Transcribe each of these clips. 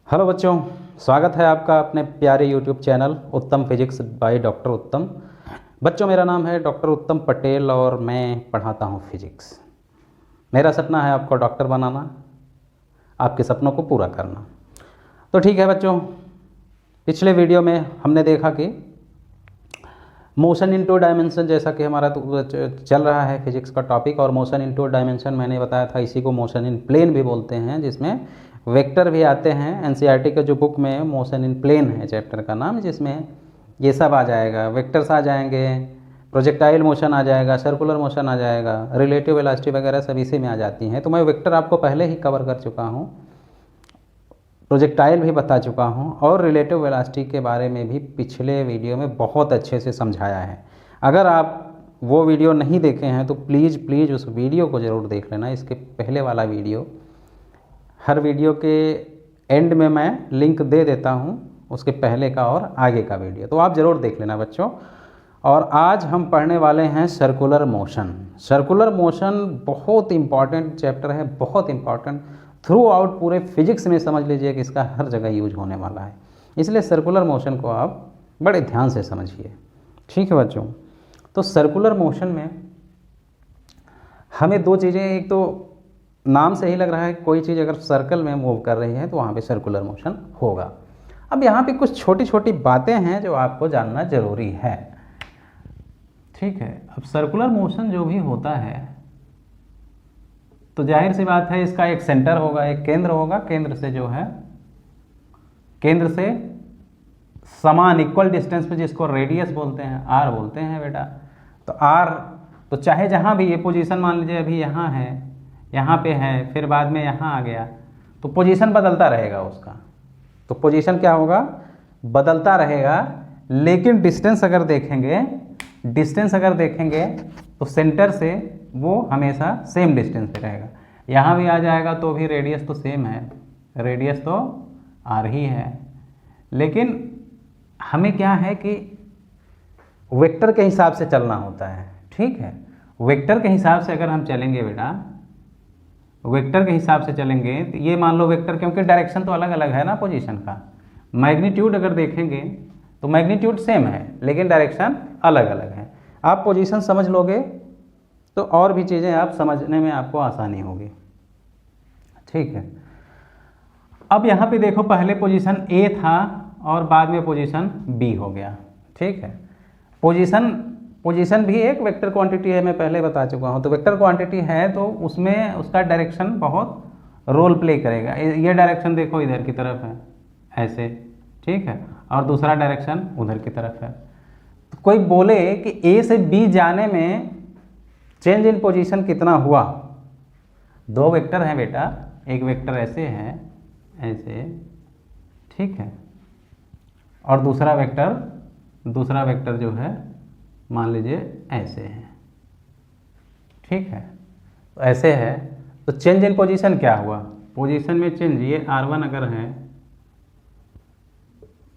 Hello बच्चों, स्वागत है आपका अपने प्यारे यूट्यूब चैनल उत्तम फिजिक्स बाय डॉक्टर उत्तम। बच्चों, मेरा नाम है डॉक्टर उत्तम पटेल और मैं पढ़ाता हूँ फिजिक्स। मेरा सपना है आपको डॉक्टर बनाना, आपके सपनों को पूरा करना। तो ठीक है बच्चों, पिछले वीडियो में हमने देखा कि मोशन इन टू डायमेंशन, जैसा कि हमारा तो चल रहा है फिजिक्स का टॉपिक, और मोशन इन टू डायमेंशन मैंने बताया था, इसी को मोशन इन प्लेन भी बोलते हैं, जिसमें वेक्टर भी आते हैं। एनसीईआरटी के जो बुक में मोशन इन प्लेन है चैप्टर का नाम, जिसमें ये सब आ जाएगा, वेक्टर्स आ जाएंगे, प्रोजेक्टाइल मोशन आ जाएगा, सर्कुलर मोशन आ जाएगा, रिलेटिव वेलोसिटी वगैरह सब इसी में आ जाती हैं। तो मैं वेक्टर आपको पहले ही कवर कर चुका हूँ, प्रोजेक्टाइल भी बता चुका हूँ, और रिलेटिव वेलोसिटी के बारे में भी पिछले वीडियो में बहुत अच्छे से समझाया है। अगर आप वो वीडियो नहीं देखे हैं तो प्लीज़ उस वीडियो को ज़रूर देख लेना। इसके पहले वाला वीडियो, हर वीडियो के एंड में मैं लिंक दे देता हूँ, उसके पहले का और आगे का वीडियो, तो आप ज़रूर देख लेना बच्चों। और आज हम पढ़ने वाले हैं सर्कुलर मोशन। सर्कुलर मोशन बहुत इम्पॉर्टेंट चैप्टर है, बहुत इम्पॉर्टेंट, थ्रू आउट पूरे फिजिक्स में समझ लीजिए कि इसका हर जगह यूज होने वाला है। इसलिए सर्कुलर मोशन को आप बड़े ध्यान से समझिए, ठीक है बच्चों। तो सर्कुलर मोशन में हमें दो चीज़ें, एक तो नाम से ही लग रहा है कोई चीज़ अगर सर्कल में मूव कर रही है तो वहाँ पे सर्कुलर मोशन होगा। अब यहाँ पे कुछ छोटी छोटी बातें हैं जो आपको जानना ज़रूरी है, ठीक है। अब सर्कुलर मोशन जो भी होता है तो जाहिर सी बात है इसका एक सेंटर होगा, एक केंद्र होगा। केंद्र से जो है, केंद्र से समान इक्वल डिस्टेंस पे, जिसको रेडियस बोलते हैं, आर बोलते हैं बेटा। तो आर, तो चाहे जहाँ भी ये पोजीशन मान लीजिए अभी यहाँ है, यहाँ पे है, फिर बाद में यहाँ आ गया, तो पोजीशन बदलता रहेगा उसका। तो पोजीशन क्या होगा, बदलता रहेगा, लेकिन डिस्टेंस अगर देखेंगे तो सेंटर से वो हमेशा सेम डिस्टेंस पे रहेगा। यहाँ भी आ जाएगा तो भी रेडियस तो सेम है, रेडियस तो आर ही है। लेकिन हमें क्या है कि वेक्टर के हिसाब से चलना होता है, ठीक है। वेक्टर के हिसाब से अगर हम चलेंगे बेटा, वेक्टर के हिसाब से चलेंगे तो ये मान लो वेक्टर, क्योंकि डायरेक्शन तो अलग अलग है ना पोजीशन का। मैग्नीट्यूड अगर देखेंगे तो मैग्नीट्यूड सेम है, लेकिन डायरेक्शन अलग अलग है। आप पोजीशन समझ लोगे तो और भी चीज़ें आप समझने में आपको आसानी होगी, ठीक है। अब यहाँ पे देखो, पहले पोजीशन ए था और बाद में पोजीशन बी हो गया, ठीक है। पोजीशन भी एक वेक्टर क्वांटिटी है, मैं पहले बता चुका हूँ। तो वेक्टर क्वांटिटी है तो उसमें उसका डायरेक्शन बहुत रोल प्ले करेगा। ये डायरेक्शन देखो इधर की तरफ है ऐसे, ठीक है, और दूसरा डायरेक्शन उधर की तरफ है। तो कोई बोले कि ए से बी जाने में चेंज इन पोजीशन कितना हुआ। दो वेक्टर हैं बेटा, एक वेक्टर ऐसे है, ऐसे, ठीक है, और दूसरा वेक्टर जो है मान लीजिए ऐसे है, ठीक है। तो ऐसे है तो चेंज इन पोजीशन क्या हुआ, पोजीशन में चेंज, ये R1 अगर है,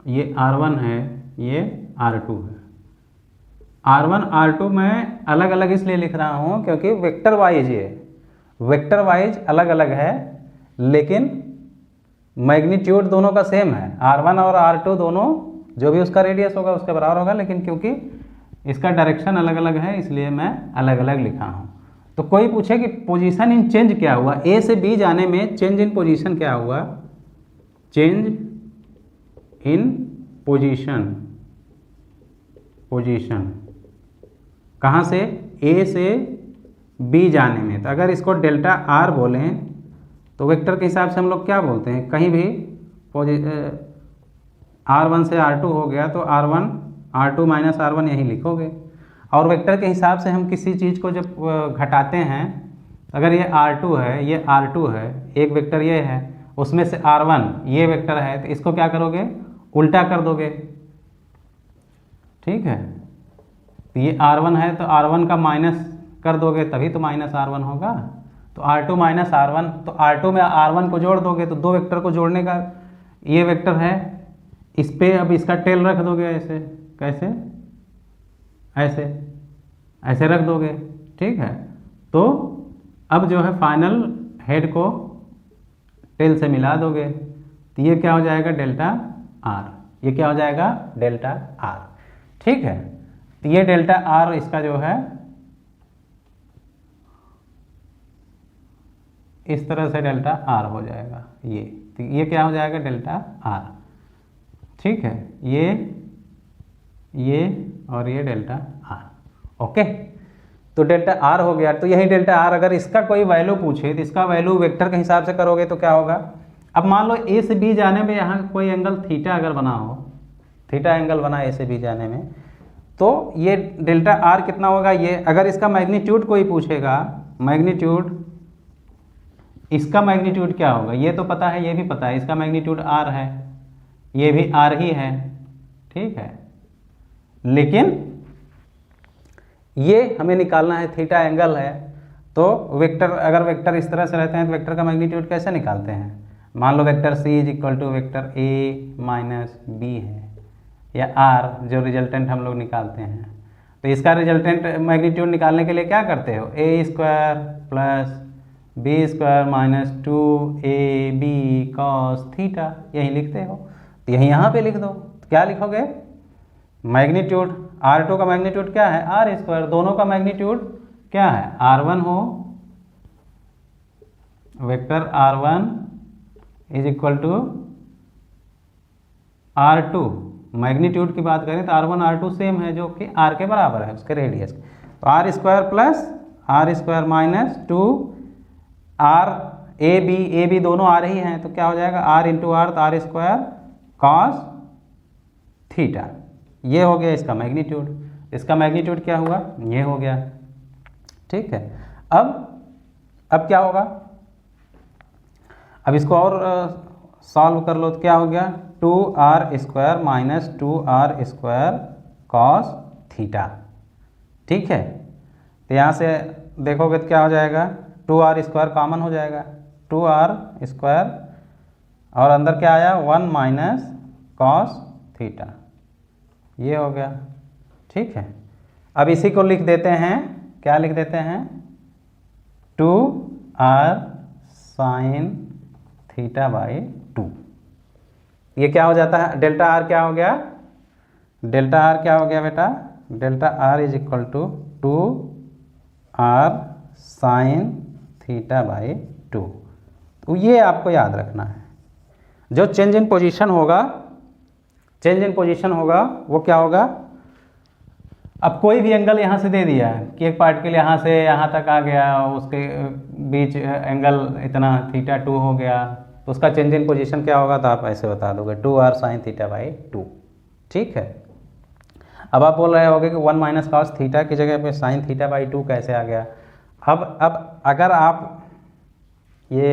ये R1 है, ये R2 है। R1 R2 मैं अलग अलग इसलिए लिख रहा हूँ क्योंकि वेक्टर वाइज अलग अलग है, लेकिन मैग्नीट्यूड दोनों का सेम है। R1 और R2 दोनों जो भी उसका रेडियस होगा उसके बराबर होगा, लेकिन क्योंकि इसका डायरेक्शन अलग अलग है इसलिए मैं अलग अलग लिखा हूँ। तो कोई पूछे कि पोजीशन इन चेंज क्या हुआ, ए से बी जाने में चेंज इन पोजीशन क्या हुआ, चेंज इन पोजीशन कहाँ से, ए से बी जाने में। तो अगर इसको डेल्टा आर बोलें तो वेक्टर के हिसाब से हम लोग क्या बोलते हैं, कहीं भी R1 से R2 हो गया तो R1 R2 माइनस R1 यही लिखोगे। और वेक्टर के हिसाब से हम किसी चीज़ को जब घटाते हैं, अगर ये R2 है, ये R2 है, एक वेक्टर ये है, उसमें से R1 ये वेक्टर है, तो इसको क्या करोगे, उल्टा कर दोगे, ठीक है। तो ये R1 है तो R1 का माइनस कर दोगे तभी तो माइनस R1 होगा। तो R2 माइनस R1, तो R2 में R1 को जोड़ दोगे, तो दो वेक्टर को जोड़ने का, ये वेक्टर है, इस पे अब इसका टेल रख दोगे ऐसे, कैसे, ऐसे रख दोगे, ठीक है। तो अब जो है फाइनल हेड को टेल से मिला दोगे, तो ये क्या हो जाएगा डेल्टा आर, ये क्या हो जाएगा डेल्टा आर। ठीक है, तो ये डेल्टा आर इसका जो है इस तरह से डेल्टा आर हो जाएगा ये, तो ये क्या हो जाएगा डेल्टा आर। ठीक है, ये और ये डेल्टा आर। ओके, तो डेल्टा आर हो गया। तो यही डेल्टा आर अगर इसका कोई वैल्यू पूछे तो इसका वैल्यू वेक्टर के हिसाब से करोगे तो क्या होगा। अब मान लो ए से बी जाने में यहाँ कोई एंगल थीटा अगर बना हो, थीटा एंगल बना ए से बी जाने में, तो ये डेल्टा आर कितना होगा। ये अगर इसका मैग्नीट्यूड कोई पूछेगा, मैग्नीट्यूड, इसका मैग्नीट्यूड क्या होगा, ये तो पता है, ये भी पता है, इसका मैग्नीट्यूड आर है, ये भी आर ही है। ठीक है, लेकिन ये हमें निकालना है, थीटा एंगल है। तो वेक्टर, अगर वेक्टर इस तरह से रहते हैं तो वेक्टर का मैग्नीट्यूड कैसे निकालते हैं। मान लो vector C is equal to vector A minus B है, या आर जो रिजल्टेंट हम लोग निकालते हैं। तो इसका रिजल्टेंट मैग्नीट्यूड निकालने के लिए क्या करते हो, A square plus B square minus 2ab cos theta, यही लिखते हो। तो यही यहाँ पे लिख दो, तो क्या लिखोगे, मैग्नीट्यूड R2 का मैग्नीट्यूड क्या है आर स्क्वायर, दोनों का मैग्नीट्यूड क्या है R1 हो, vector R1 is equal to R2। Magnitude की बात करें तो R1 R2 सेम है, जो कि R के बराबर है, उसके रेडियस। तो R square plus R square minus 2 R A B दोनों आ रही हैं, तो क्या हो जाएगा R इंटू आर, तो आर स्क्वायर कॉस थीटा। ये हो गया इसका मैग्नीट्यूड। इसका मैग्नीट्यूड क्या हुआ, ये हो गया। ठीक है, अब क्या होगा, अब इसको और सॉल्व कर लो तो क्या हो गया 2r square minus 2r square cos theta. ठीक है, तो यहाँ से देखोगे तो क्या हो जाएगा 2r स्क्वायर कॉमन हो जाएगा, 2r स्क्वायर और अंदर क्या आया 1 माइनस कॉस थीटा, ये हो गया। ठीक है, अब इसी को लिख देते हैं, क्या लिख देते हैं 2r साइन थीटा बाई 2। ये क्या हो जाता है, डेल्टा आर क्या हो गया, डेल्टा आर क्या हो गया बेटा, delta R is equal to 2r sine theta by 2। तो ये आपको याद रखना है, जो चेंज इन पोजीशन होगा, चेंज इन पोजीशन होगा वो क्या होगा। अब कोई भी एंगल यहाँ से दे दिया कि एक पार्टिकल यहाँ से यहाँ तक आ गया, उसके बीच एंगल इतना थीटा 2 हो गया, तो उसका चेंज इन पोजीशन क्या होगा, तो आप ऐसे बता दोगे 2r साइन थीटा बाई 2। ठीक है, अब आप बोल रहे होगे कि 1 माइनस कॉस थीटा की जगह पे साइन थीटा बाई 2 कैसे आ गया। अब अगर आप ये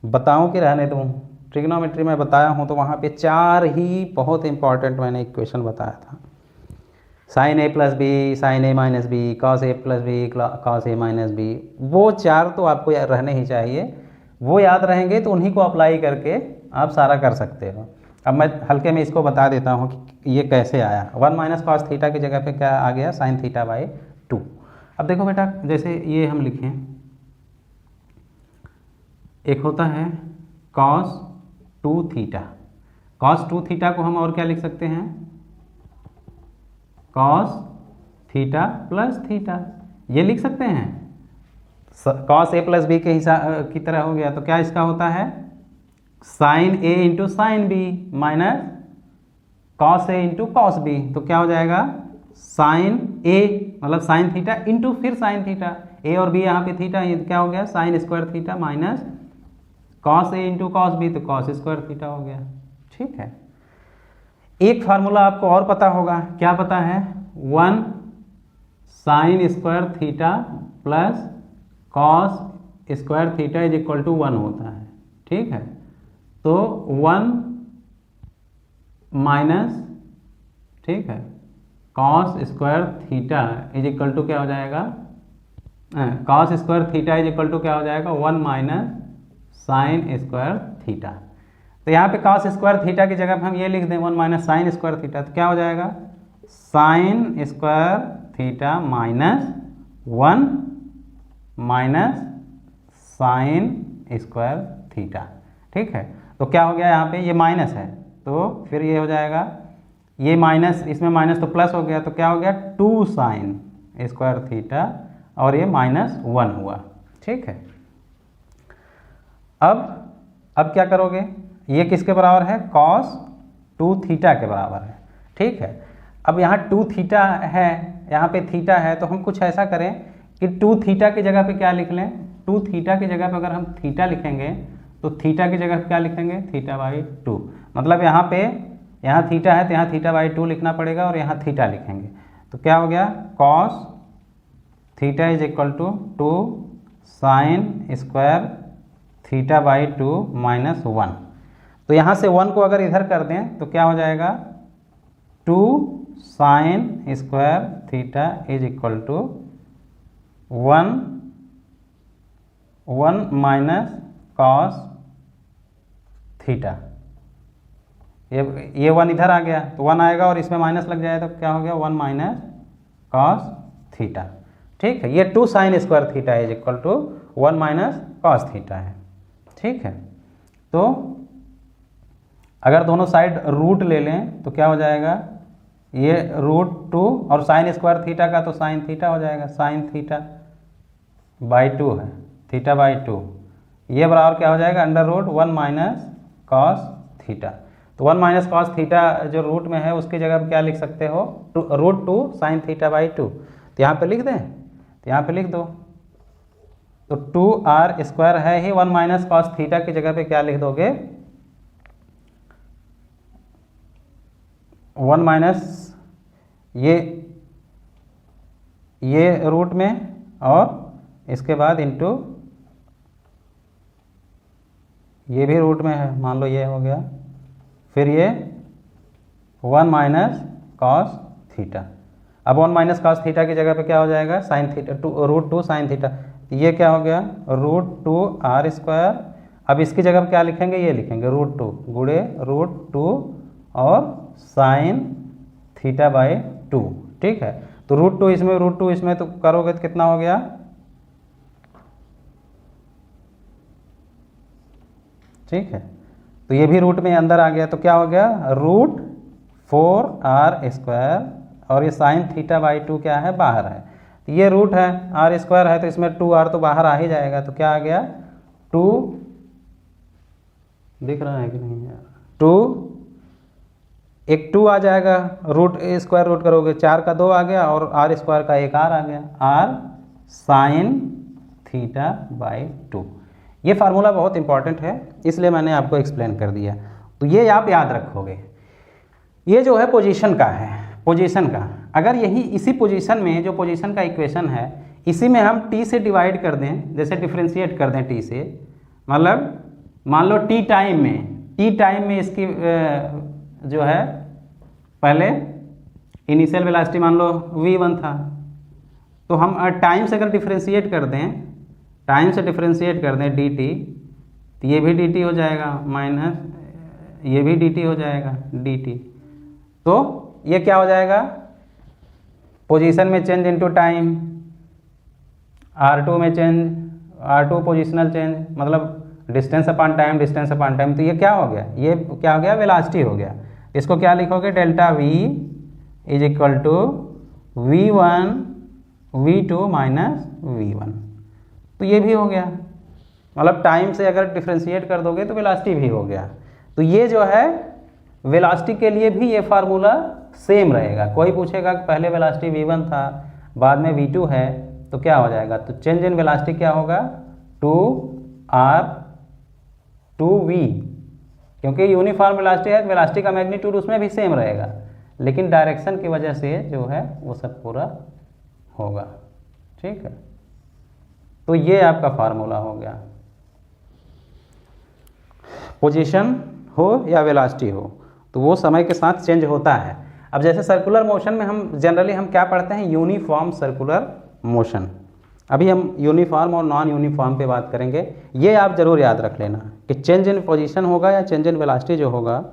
बताऊं कि रहने दूं, ट्रिग्नोमेट्री में बताया हूं तो वहाँ पे 4 ही बहुत इंपॉर्टेंट मैंने इक्वेशन बताया था, sign A plus B, sign A minus B, cos A plus B, cos A minus B, वो 4 तो आपको रहने ही चाहिए। वो याद रहेंगे तो उन्हीं को अप्लाई करके आप सारा कर सकते हो। अब मैं हल्के में इसको बता देता हूँ कि ये कैसे आया, 1 माइनस कॉस थीटा की जगह पे क्या आ गया साइन थीटा बाई 2। अब देखो बेटा, जैसे ये हम लिखें, एक होता है कॉस 2 थीटा, कॉस 2 थीटा को हम और क्या लिख सकते हैं, कॉस थीटा प्लस थीटा, ये लिख सकते हैं। कॉस ए प्लस बी के हिसाब की तरह हो गया, तो क्या इसका होता है sine A into sine B minus cos A into cos B, तो क्या हो जाएगा साइन ए मतलब साइन थीटा इंटू फिर साइन थीटा, ए और बी यहाँ पे थीटा, ये क्या हो गया sine square theta minus cos A into cos B, तो कॉस स्क्वायर थीटा हो गया। ठीक है, एक फार्मूला आपको और पता होगा, क्या पता है 1 sine square theta plus cos square theta is equal to 1 होता है। ठीक है, तो 1 माइनस, ठीक है, cos square theta is equal to क्या हो जाएगा, cos square theta is equal to क्या हो जाएगा 1 माइनस साइन स्क्वायर थीटा। तो यहाँ पे कॉस स्क्वायर थीटा की जगह पे हम ये लिख दें 1 माइनस साइन स्क्वायर थीटा, तो क्या हो जाएगा sign square theta minus 1 minus sign square theta. ठीक है, तो क्या हो गया यहाँ पे, ये माइनस है तो फिर ये हो जाएगा, ये माइनस, इसमें माइनस तो प्लस हो गया, तो क्या हो गया 2 साइन स्क्वायर थीटा, और ये -1 हुआ। ठीक है, अब क्या करोगे, ये किसके बराबर है, cos 2 थीटा के बराबर है। ठीक है, अब यहाँ 2 थीटा है, यहाँ पे थीटा है, तो हम कुछ ऐसा करें कि 2 थीटा की जगह पे क्या लिख लें, 2 थीटा की जगह पे अगर हम थीटा लिखेंगे तो थीटा की जगह पे क्या लिखेंगे, θ/2। मतलब यहाँ पे, यहाँ थीटा है तो यहाँ θ/2 लिखना पड़ेगा, और यहाँ थीटा लिखेंगे तो क्या हो गया, cos theta is equal to 2 sine square θ/2 -1। तो यहाँ से 1 को अगर इधर कर दें तो क्या हो जाएगा, 2 sine square theta is equal to 1 minus cos theta. ये 1 इधर आ गया तो 1 आएगा, और इसमें माइनस लग जाए तो क्या हो गया, 1 माइनस कॉस थीटा। ठीक है, ये 2 sine square theta is equal to 1 minus cos theta है। ठीक है, तो अगर दोनों साइड रूट ले लें तो क्या हो जाएगा, ये √2 और साइन स्क्वायर थीटा का तो साइन थीटा हो जाएगा, साइन θ/2 है, θ/2, ये बराबर क्या हो जाएगा, √1 माइनस कॉस थीटा। तो 1 माइनस कॉस थीटा जो रूट में है उसकी जगह पर क्या लिख सकते हो, √2 साइन θ/2। तो यहाँ पे लिख दें, तो यहाँ पे लिख दो, तो 2r² है ही, 1 माइनस कॉस थीटा की जगह पे क्या लिख दोगे, 1 माइनस ये रूट में, और इसके बाद इंटू ये भी रूट में है, मान लो ये हो गया, फिर ये 1 माइनस कॉस थीटा। अब 1 माइनस कॉस थीटा की जगह पे क्या हो जाएगा, साइन थीटा, √2 साइन थीटा, ये क्या हो गया, √2r²। अब इसकी जगह पे क्या लिखेंगे, ये लिखेंगे √2 गुणे √2 और साइन θ/2। ठीक है, तो √2 इसमें, √2 इसमें, तो करोगे तो कितना हो गया, ठीक है, तो ये भी रूट में अंदर आ गया, तो क्या हो गया, √4r², और ये साइन θ/2 क्या है, बाहर है, तो ये रूट है, r² है तो इसमें 2r तो बाहर आ ही जाएगा, तो क्या आ गया, 2 दिख रहा है कि नहीं यार, 2 एक 2 आ जाएगा, स्क्वायर रूट करोगे 4 का 2 आ गया, और r² का 1 r आ गया, r साइन θ/2। ये फार्मूला बहुत इंपॉर्टेंट है, इसलिए मैंने आपको एक्सप्लेन कर दिया। तो ये आप याद रखोगे, ये जो है पोजीशन का है, पोजीशन का, अगर यही इसी पोजीशन में, जो पोजीशन का इक्वेशन है, इसी में हम t से डिवाइड कर दें, जैसे डिफ्रेंशिएट कर दें t से, मतलब मान लो t टाइम में इसकी जो है, पहले इनिशियल वेलोसिटी मान लो v1 था, तो हम टाइम से अगर डिफ्रेंशिएट कर दें, टाइम से डिफ्रेंशिएट कर दें dt, तो ये भी dt हो जाएगा, माइनस ये भी dt हो जाएगा dt, तो ये क्या हो जाएगा, पोजीशन में चेंज इनटू टाइम, r2 में चेंज, r2 पोजिशनल चेंज, मतलब distance upon time, distance upon time, तो ये क्या हो गया, ये क्या हो गया, वेलोसिटी हो गया। इसको क्या लिखोगे, delta v is equal to v1 v2 minus v1, तो ये भी हो गया, मतलब टाइम से अगर डिफ्रेंशिएट कर दोगे तो वेलोसिटी भी हो गया। तो ये जो है वेलोसिटी के लिए भी ये फार्मूला सेम रहेगा। कोई पूछेगा कि पहले वेलोसिटी v1 था, बाद में v2 है, तो क्या हो जाएगा, तो चेंज इन वेलोसिटी क्या होगा, 2r 2v, क्योंकि यूनिफॉर्म वेलोसिटी है, वेलोसिटी का मैग्नीट्यूड उसमें भी सेम रहेगा, लेकिन डायरेक्शन की वजह से जो है वो सब पूरा होगा। ठीक है, तो ये आपका फार्मूला हो गया, पोजीशन हो या वेलोसिटी हो तो वो समय के साथ चेंज होता है। अब जैसे सर्कुलर मोशन में हम जनरली हम क्या पढ़ते हैं, यूनिफॉर्म सर्कुलर मोशन। अभी हम यूनिफॉर्म और नॉन यूनिफॉर्म पे बात करेंगे। ये आप जरूर याद रख लेना कि चेंज इन पोजीशन होगा या चेंज इन वेलोसिटी जो होगा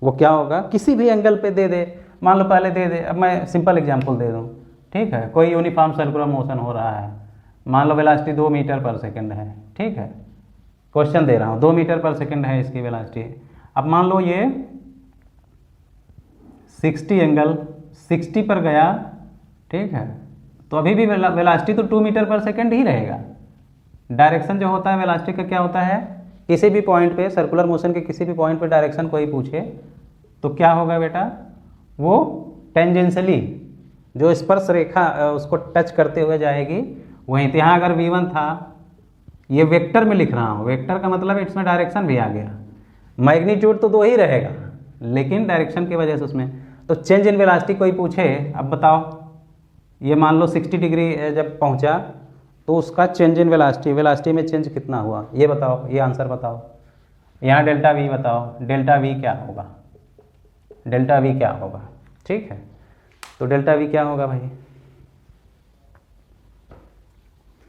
वो क्या होगा, किसी भी एंगल पे दे दे, मान लो पहले दे दे, अब मैं सिंपल एग्जांपल दे दूँ। ठीक है, कोई यूनिफॉर्म सर्कुलर मोशन हो रहा है, मान लो वेलोसिटी 2 मीटर पर सेकंड है। ठीक है, क्वेश्चन दे रहा हूँ, 2 मीटर पर सेकंड है इसकी वेलोसिटी। अब मान लो ये 60 एंगल 60 पर गया, ठीक है, तो अभी भी वेलोसिटी तो 2 मीटर पर सेकंड ही रहेगा। डायरेक्शन जो होता है वेलोसिटी का क्या होता है, किसी भी पॉइंट पे सर्कुलर मोशन के किसी भी पॉइंट पे डायरेक्शन कोई पूछे तो क्या होगा बेटा, वो टेंजेंशियली जो स्पर्श रेखा उसको टच करते हुए जाएगी वहीं। यहाँ अगर v1 था, ये वेक्टर में लिख रहा हूँ, वेक्टर का मतलब इसमें डायरेक्शन भी आ गया, मैग्नीट्यूड तो 2 ही रहेगा लेकिन डायरेक्शन की वजह से उसमें, तो चेंज इन वेलोसिटी कोई पूछे, अब बताओ ये मान लो 60 डिग्री जब पहुँचा तो उसका चेंज इन वेलोसिटी में चेंज कितना हुआ, ये बताओ, ये आंसर बताओ। यहाँ डेल्टा वी बताओ, डेल्टा वी क्या होगा, डेल्टा वी क्या होगा, ठीक है, तो डेल्टा वी क्या होगा भाई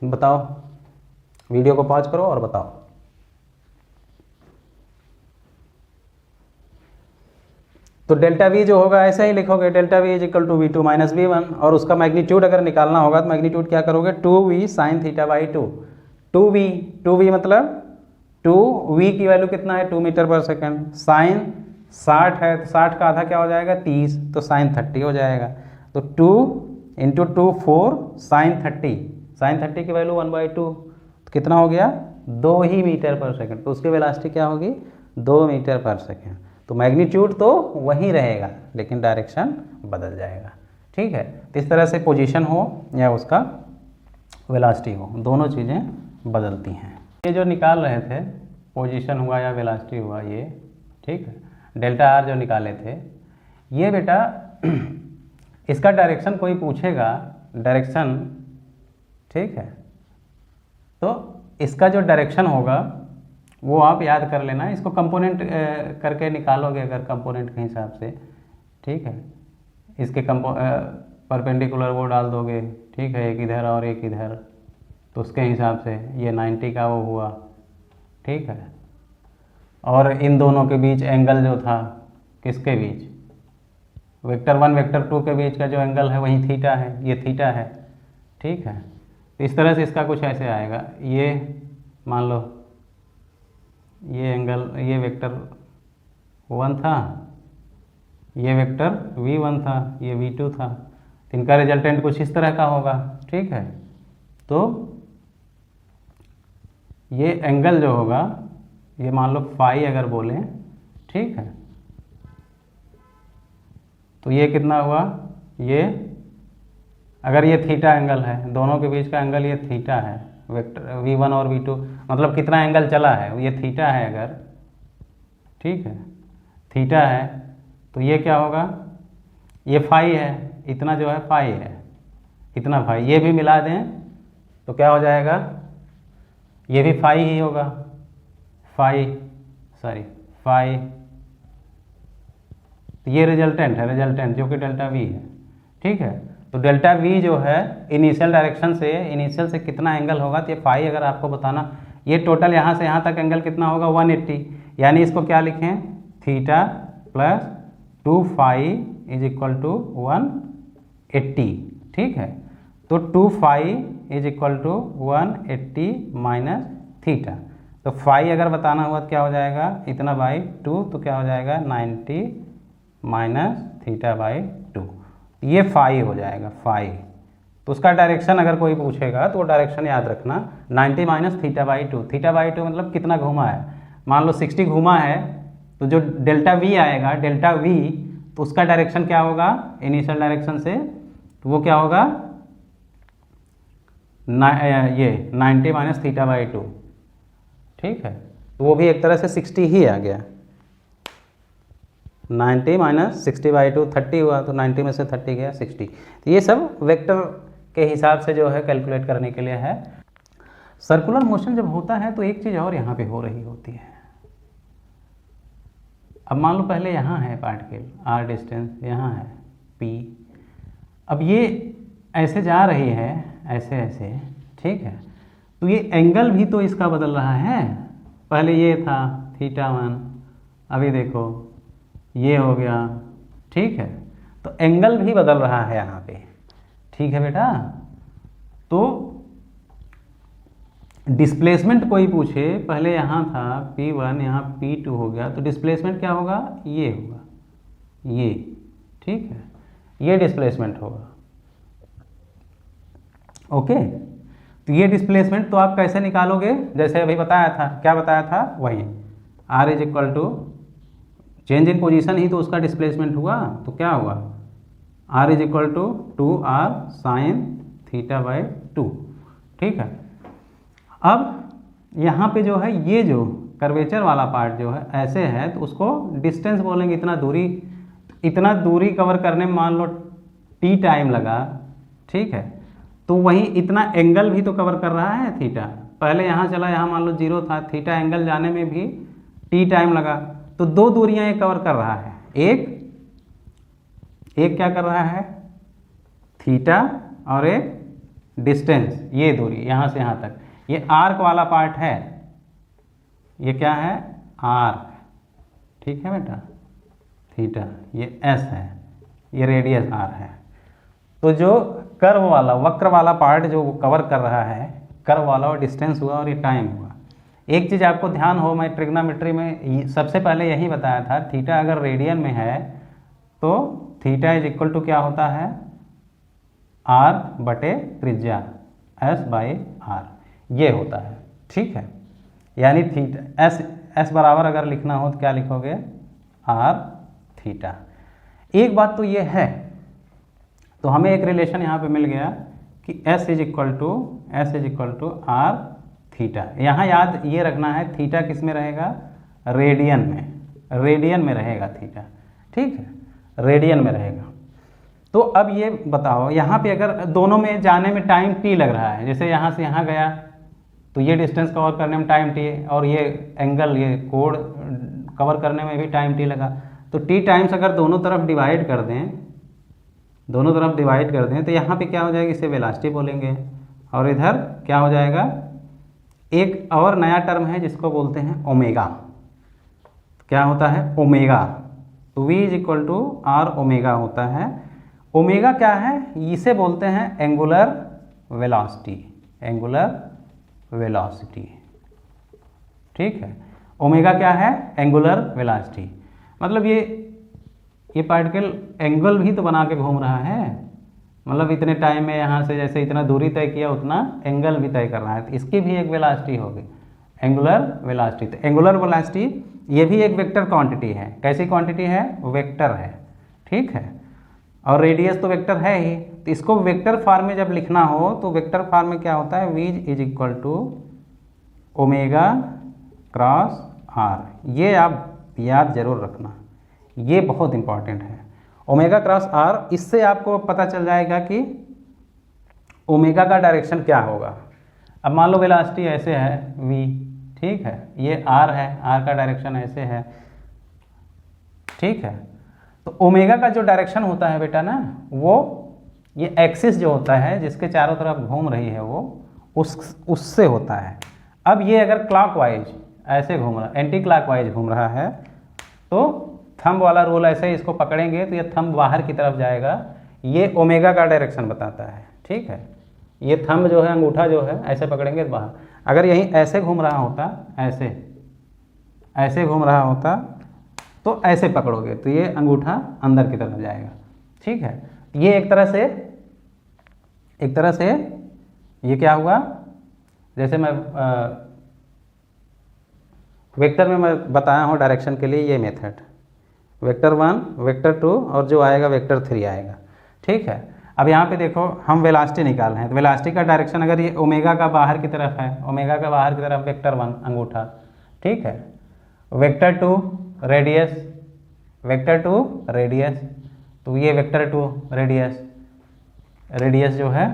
बताओ, वीडियो को पॉज करो और बताओ। तो डेल्टा वी जो होगा ऐसा ही लिखोगे, delta V is equal to v2 minus v1, और उसका मैग्नीट्यूड अगर निकालना होगा तो मैग्नीट्यूड क्या करोगे, 2v sign theta by 2। 2v मतलब 2v की वैल्यू कितना है, 2 मीटर पर सेकंड, साइन 60 है तो 60 का आधा क्या हो जाएगा 30, तो साइन 30 हो जाएगा। तो 2 इंटू 2 4 साइन 30, साइन 30 की वैल्यू 1/2, तो कितना हो गया 2 ही मीटर पर सेकंड, तो उसकी वेलोसिटी क्या होगी 2 मीटर पर सेकंड। तो मैग्नीट्यूड तो वही रहेगा लेकिन डायरेक्शन बदल जाएगा, ठीक है। तो इस तरह से पोजीशन हो या उसका वेलोसिटी हो, दोनों चीज़ें बदलती हैं। ये जो निकाल रहे थे पोजीशन हुआ या वेलोसिटी हुआ ये, ठीक है, डेल्टा आर जो निकाले थे ये बेटा इसका डायरेक्शन कोई पूछेगा, डायरेक्शन, ठीक है, तो इसका जो डायरेक्शन होगा वो आप याद कर लेना, इसको कंपोनेंट करके निकालोगे अगर कंपोनेंट के हिसाब से, ठीक है, इसके परपेंडिकुलर वो डाल दोगे, ठीक है, एक इधर और एक इधर, तो उसके हिसाब से ये 90 का वो हुआ, ठीक है, और इन दोनों के बीच एंगल जो था किसके बीच, वेक्टर 1 वेक्टर 2 के बीच का जो एंगल है वही थीटा है, ये थीटा है, ठीक है। तो इस तरह से इसका कुछ ऐसे आएगा, ये मान लो ये एंगल, ये वेक्टर 1 था, ये वेक्टर v1 था, ये v2 था, तो इनका रिजल्टेंट कुछ इस तरह का होगा, ठीक है। तो ये एंगल जो होगा ये मान लो फाई अगर बोलें, ठीक है, तो ये कितना हुआ, ये अगर ये थीटा एंगल है, दोनों के बीच का एंगल ये थीटा है, वेक्टर v1 और v2 मतलब कितना एंगल चला है, ये थीटा है अगर, ठीक है, थीटा है, तो ये क्या होगा, ये फाई है, इतना जो है फाई है, इतना फाई, ये भी मिला दें तो क्या हो जाएगा, ये भी फाई ही होगा, फाई ये रिजल्टेंट है, रिजल्टेंट जो कि डेल्टा वी है, ठीक है। तो डेल्टा वी जो है इनिशियल डायरेक्शन से, इनिशियल से कितना एंगल होगा, तो ये फाई अगर आपको बताना, ये टोटल यहाँ से यहाँ तक एंगल कितना होगा 180, यानी इसको क्या लिखें, theta plus 2 phi is equal to 180, ठीक है। तो 2 phi is equal to 180 minus theta, तो फाई अगर बताना हुआ तो क्या हो जाएगा, इतना बाई 2, तो क्या हो जाएगा 90 माइनस थीटा बाई 2, ये फाई हो जाएगा, फाई। तो उसका डायरेक्शन अगर कोई पूछेगा तो डायरेक्शन याद रखना 90 minus theta by 2, theta by 2 मतलब कितना घूमा है, मान लो 60 घूमा है, तो जो डेल्टा वी आएगा, डेल्टा वी, तो उसका डायरेक्शन क्या होगा इनिशियल डायरेक्शन से, तो वो क्या होगा ये 90 माइनस थीटा बाई 2, ठीक है, तो वो भी एक तरह से 60 ही आ गया, 90 माइनस 60/2 30 हुआ, तो 90 में से 30 गया 60। तो ये सब वेक्टर के हिसाब से जो है कैलकुलेट करने के लिए है। सर्कुलर मोशन जब होता है तो एक चीज़ और यहाँ पे हो रही होती है। अब मान लो पहले यहाँ है पार्टिकल r डिस्टेंस, यहाँ है p, अब ये ऐसे जा रही है, ऐसे ऐसे, ठीक है, तो ये एंगल भी तो इसका बदल रहा है, पहले ये था θ1, अभी देखो ये हो गया, ठीक है, तो एंगल भी बदल रहा है यहाँ पे, ठीक है बेटा। तो डिस्प्लेसमेंट कोई पूछे, पहले यहाँ था P1, यहाँ P2 हो गया, तो डिस्प्लेसमेंट क्या होगा, ये होगा, ये, ठीक है, ये डिस्प्लेसमेंट होगा। ओके, तो ये डिस्प्लेसमेंट तो आप कैसे निकालोगे, जैसे अभी बताया था, क्या बताया था, वही R is equal to change in position ही तो उसका डिस्प्लेसमेंट हुआ, तो क्या हुआ, R is equal to 2R sine theta by 2, ठीक है। अब यहाँ पे जो है ये जो कर्वेचर वाला पार्ट जो है ऐसे है, तो उसको डिस्टेंस बोलेंगे, इतना दूरी कवर करने में मान लो t टाइम लगा, ठीक है, तो वहीं इतना एंगल भी तो कवर कर रहा है थीटा, पहले यहाँ चला, यहाँ मान लो 0 था, थीटा एंगल जाने में भी t टाइम लगा, तो दो दूरियां ये कवर कर रहा है, एक क्या कर रहा है, थीटा, और एक डिस्टेंस, ये दूरी यहाँ से यहाँ तक, ये आर्क वाला पार्ट है, ये क्या है, आर्क, ठीक है बेटा, थीटा, ये s है, ये रेडियस r है। तो जो कर्व वाला, वक्र वाला पार्ट जो कवर कर रहा है, कर्व वाला, और डिस्टेंस हुआ और ये टाइम हुआ। एक चीज़ आपको ध्यान हो, मैं ट्रिग्नोमेट्री में सबसे पहले यही बताया था, थीटा अगर रेडियन में है तो थीटा इज इक्वल टू क्या होता है, r बटे त्रिज्या s बाई r, ये होता है, ठीक है। यानी थीटा s बराबर अगर लिखना हो तो क्या लिखोगे, r थीटा। एक बात तो ये है, तो हमें एक रिलेशन यहाँ पे मिल गया कि s is equal to r theta. यहाँ याद ये रखना है, थीटा किस में रहेगा, रेडियन में रहेगा थीटा, ठीक है, रेडियन में रहेगा। तो अब ये बताओ, यहाँ पे अगर दोनों में जाने में टाइम t लग रहा है, जैसे यहाँ से यहाँ गया तो ये डिस्टेंस कवर करने में टाइम t, और ये एंगल, ये कोण कवर करने में भी टाइम t लगा, तो t टाइम्स अगर दोनों तरफ डिवाइड कर दें तो यहाँ पे क्या हो जाएगा, इसे वेलोसिटी बोलेंगे, और इधर क्या हो जाएगा, एक और नया टर्म है जिसको बोलते हैं ओमेगा। क्या होता है, ओमेगा, तो v is equal to r omega होता है। ओमेगा क्या है, इसे बोलते हैं एंगुलर वेलोसिटी, ठीक है। ओमेगा क्या है, एंगुलर वेलोसिटी, मतलब ये पार्टिकल एंगल भी तो बना के घूम रहा है, मतलब इतने टाइम में यहाँ से जैसे इतना दूरी तय किया उतना एंगल भी तय कर रहा है, तो इसकी भी एक वेलोसिटी होगी, एंगुलर वेलोसिटी। तो एंगुलर वेलोसिटी ये भी एक वेक्टर क्वांटिटी है, कैसी क्वांटिटी है, वेक्टर है, ठीक है, और रेडियस तो वेक्टर है ही, तो इसको वेक्टर फॉर्म में जब लिखना हो तो वेक्टर फॉर्म में क्या होता है, v is equal to omega cross r, ये आप याद जरूर रखना, ये बहुत इंपॉर्टेंट है, ओमेगा क्रॉस r। इससे आपको पता चल जाएगा कि ओमेगा का डायरेक्शन क्या होगा। अब मान लो वेलोसिटी ऐसे है v, ठीक है, ये r है, r का डायरेक्शन ऐसे है, ठीक है, तो ओमेगा का जो डायरेक्शन होता है बेटा ना, वो ये एक्सिस जो होता है जिसके चारों तरफ घूम रही है वो उससे होता है। अब ये अगर क्लॉकवाइज ऐसे घूम रहा, एंटी क्लॉकवाइज घूम रहा है, तो थंब वाला रूल ऐसे ही इसको पकड़ेंगे तो ये थंब बाहर की तरफ जाएगा, ये ओमेगा का डायरेक्शन बताता है, ठीक है। ये थंब जो है, अंगूठा जो है, ऐसे पकड़ेंगे तो बाहर, अगर यहीं ऐसे घूम रहा होता, ऐसे घूम रहा होता तो ऐसे पकड़ोगे तो ये अंगूठा अंदर की तरफ जाएगा, ठीक है। ये एक तरह से ये क्या हुआ, जैसे मैं वेक्टर में मैं बताया हूँ डायरेक्शन के लिए ये मेथड, वेक्टर 1, वेक्टर 2 और जो आएगा वेक्टर 3 आएगा, ठीक है। अब यहाँ पे देखो हम वेलोसिटी निकाल रहे हैं, तो वेलोसिटी का डायरेक्शन अगर ये ओमेगा का बाहर की तरफ है, ओमेगा का बाहर की तरफ वेक्टर 1 अंगूठा, ठीक है, वेक्टर 2 रेडियस, तो ये वेक्टर 2 रेडियस जो है,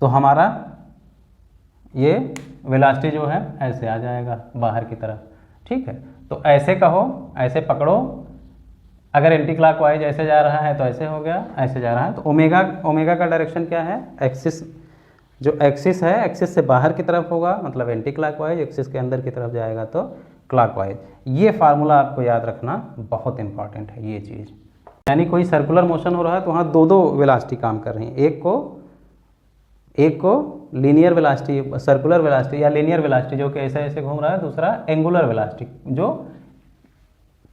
तो हमारा ये वेलोसिटी जो है ऐसे आ जाएगा बाहर की तरफ, ठीक है। तो ऐसे कहो, ऐसे पकड़ो, अगर एंटी क्लॉकवाइज ऐसे जा रहा है तो ऐसे हो गया, ऐसे जा रहा है तो ओमेगा का डायरेक्शन क्या है, एक्सिस, जो एक्सिस है एक्सिस से बाहर की तरफ होगा मतलब एंटी क्लॉकवाइज, एक्सिस के अंदर की तरफ जाएगा तो क्लॉकवाइज। ये फार्मूला आपको याद रखना बहुत इंपॉर्टेंट है ये चीज़। यानी कोई सर्कुलर मोशन हो रहा है तो वहाँ दो वेलोसिटी काम कर रही हैं, एक को एक को लीनियर वेलोसिटी, सर्कुलर वेलोसिटी या लीनियर वेलोसिटी जो कि ऐसे ऐसे घूम रहा है, दूसरा एंगुलर वेलोसिटी जो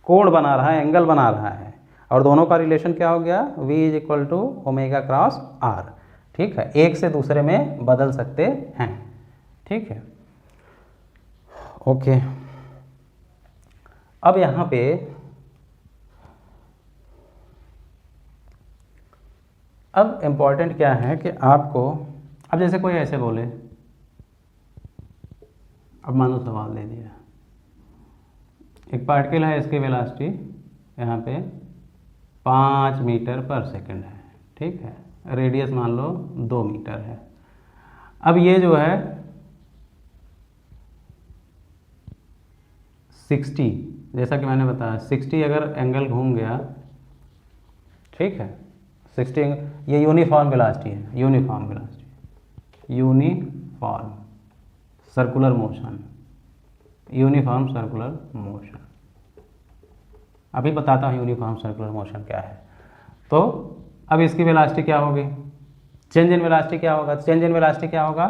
कोण बना रहा है, एंगल बना रहा है, और दोनों का रिलेशन क्या हो गया, v is equal to omega cross R. ठीक है, एक से दूसरे में बदल सकते हैं। ठीक है, ओके। अब यहाँ पे अब इम्पॉर्टेंट क्या है कि आपको, अब जैसे कोई ऐसे बोले, अब मान लो सवाल दे दिया, एक पार्टिकल है, इसकी वेलोसिटी यहाँ पे 5 मीटर पर सेकंड है। ठीक है, रेडियस मान लो 2 मीटर है। अब ये जो है 60, जैसा कि मैंने बताया 60 अगर एंगल घूम गया, ठीक है, 60, ये यूनिफॉर्म वेलोसिटी है, uniform velocity, uniform circular motion, uniform circular motion. अभी बताता हूँ यूनिफॉर्म सर्कुलर मोशन क्या है। तो अब इसकी वेलोसिटी क्या होगी, चेंज इन वेलोसिटी क्या होगा, चेंज इन वेलोसिटी क्या होगा,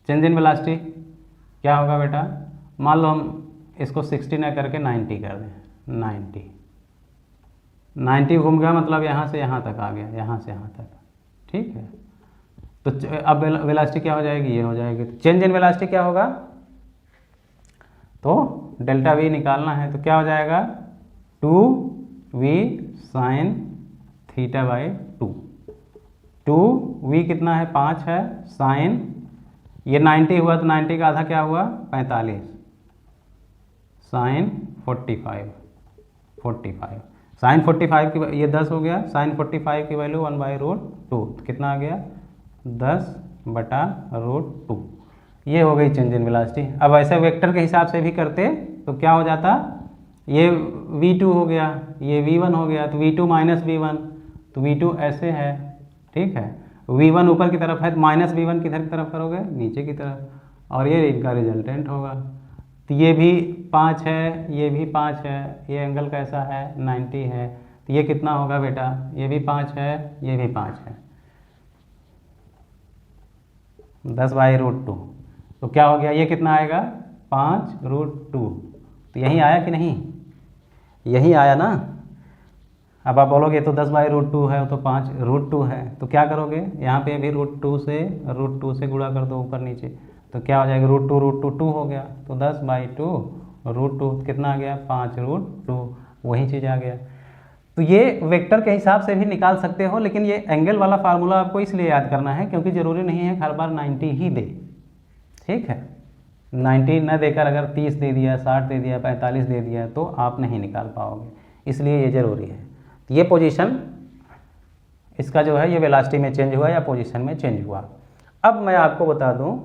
चेंज इन वेलोसिटी क्या होगा बेटा, मान लो हम इसको 60 ना करके 90 कर दें, 90 घूम गया, मतलब यहाँ से यहाँ तक आ गया, यहाँ से यहाँ तक। ठीक है, तो अब वेलोसिटी क्या हो जाएगी, ये हो जाएगी। तो चेंज इन वेलोसिटी क्या होगा, तो डेल्टा वी निकालना है, तो क्या हो जाएगा 2v sign theta by 2। 2v कितना है, 5 है, साइन ये 90 हुआ तो 90 का आधा क्या हुआ, 45, साइन 45 साइन 45 की ये 10 हो गया, साइन 45 की वैल्यू 1/√2, तो कितना आ गया 10/√2। ये हो गई चेंज इन वेलोसिटी। अब ऐसे वेक्टर के हिसाब से भी करते तो क्या हो जाता, ये v2 हो गया, ये v1 हो गया, तो v2 माइनस v1, तो v2 ऐसे है। ठीक है, v1 ऊपर की तरफ है, तो माइनस v1 किधर की तरफ करोगे, नीचे की तरफ, और ये इनका रिजल्टेंट होगा। तो ये भी 5 है, ये भी 5 है, ये एंगल कैसा है 90 है, तो ये कितना होगा बेटा, ये भी 5 है, ये भी 5 है, 10/√2। तो क्या हो गया, ये कितना आएगा 5√2। तो यही आया कि नहीं, यही आया ना। अब आप बोलोगे तो 10/√2 है, तो 5√2 है, तो क्या करोगे, यहाँ पे भी √2 से गुणा कर दो ऊपर नीचे, तो क्या हो जाएगा √2 हो गया, तो 10/2√2 कितना आ गया 5√2, वही चीज़ आ गया। तो ये वेक्टर के हिसाब से भी निकाल सकते हो, लेकिन ये एंगल वाला फार्मूला आपको इसलिए याद करना है क्योंकि ज़रूरी नहीं है हर बार 90 ही दे। ठीक है, 90 न देकर अगर 30 दे दिया, 60 दे दिया, 45 दे दिया, तो आप नहीं निकाल पाओगे, इसलिए ये ज़रूरी है। तो ये पोजीशन इसका जो है, ये वेलोसिटी में चेंज हुआ या पोजीशन में चेंज हुआ। अब मैं आपको बता दूं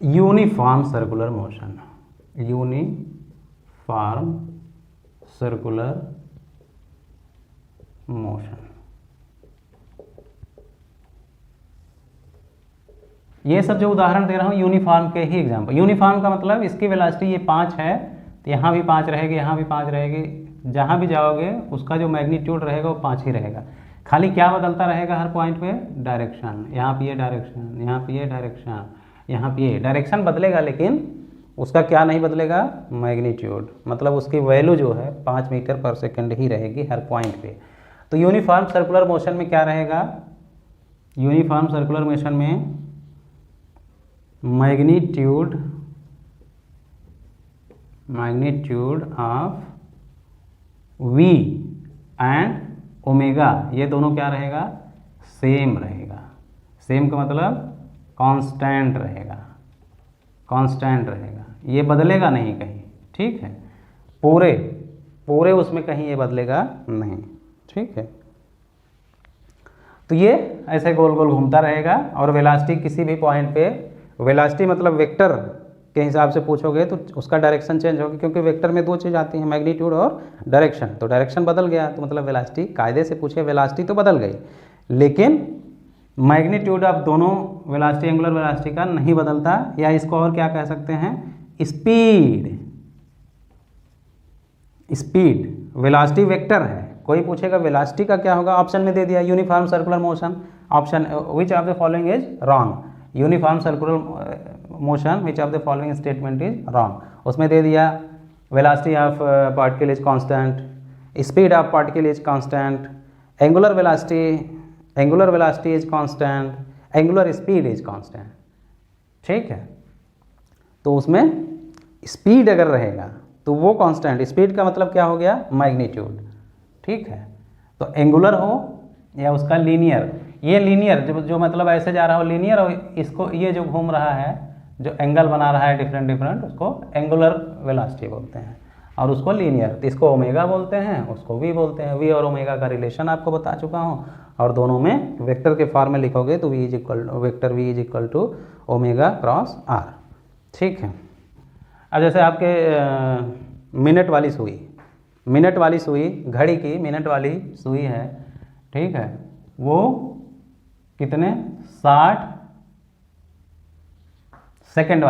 uniform circular motion, uniform circular motion, ये सब जो उदाहरण दे रहा हूँ यूनिफॉर्म के ही एग्जाम्पल। यूनिफॉर्म का मतलब इसकी वेलोसिटी ये 5 है, तो यहाँ भी 5 रहेगी, यहाँ भी 5 रहेगी, जहाँ भी जाओगे उसका जो मैग्नीट्यूड रहेगा वो 5 ही रहेगा। खाली क्या बदलता रहेगा हर पॉइंट पे, डायरेक्शन, यहाँ पे ये डायरेक्शन, यहाँ पे ये डायरेक्शन, यहाँ पे ये डायरेक्शन बदलेगा, लेकिन उसका क्या नहीं बदलेगा, मैग्नीट्यूड, मतलब उसकी वैल्यू जो है 5 मीटर पर सेकंड ही रहेगी हर पॉइंट पे। तो यूनिफॉर्म सर्कुलर मोशन में क्या रहेगा, यूनिफॉर्म सर्कुलर मोशन में magnitude of v and omega, ये दोनों क्या रहेगा, सेम रहेगा। सेम का मतलब कांस्टेंट रहेगा, कांस्टेंट रहेगा, ये बदलेगा नहीं कहीं। ठीक है, पूरे उसमें कहीं ये बदलेगा नहीं। ठीक है, तो ये ऐसे गोल गोल घूमता रहेगा, और वेलोसिटी किसी भी पॉइंट पे, वेलोसिटी मतलब वेक्टर के हिसाब से पूछोगे तो उसका डायरेक्शन चेंज होगी, क्योंकि वेक्टर में 2 चीज़ आती हैं, मैग्नीट्यूड और डायरेक्शन। तो डायरेक्शन बदल गया तो मतलब वेलोसिटी, कायदे से पूछे वेलोसिटी तो बदल गई, लेकिन मैग्नीट्यूड ऑफ दोनों वेलोसिटी, एंगुलर वेलोसिटी का नहीं बदलता। या इसको और क्या कह सकते हैं, स्पीड। वेलोसिटी वेक्टर है, कोई पूछेगा वेलोसिटी का क्या होगा, ऑप्शन में दे दिया uniform circular motion, option which of the following is wrong, uniform circular motion which of the following statement is wrong. उसमें दे दिया velocity of particle is constant, speed of particle is constant, angular velocity is constant, angular speed is constant. ठीक है, तो उसमें speed अगर रहेगा तो वो कांस्टेंट, स्पीड का मतलब क्या हो गया, मैग्नीट्यूड। ठीक है, तो एंगुलर हो या उसका लीनियर, ये लीनियर जो मतलब ऐसे जा रहा हो लीनियर, और इसको ये जो घूम रहा है, जो एंगल बना रहा है डिफरेंट डिफरेंट, उसको एंगुलर वेलोसिटी बोलते हैं, और उसको लीनियर, तो इसको ओमेगा बोलते हैं, उसको वी बोलते हैं। वी और ओमेगा का रिलेशन आपको बता चुका हूँ, और दोनों में वेक्टर के फॉर्म में लिखोगे तो V is equal vector V is equal to omega cross R. ठीक है, अब जैसे आपके मिनट वाली सुई, घड़ी की मिनट वाली सुई है, ठीक है, वो कितने 60 सेकंड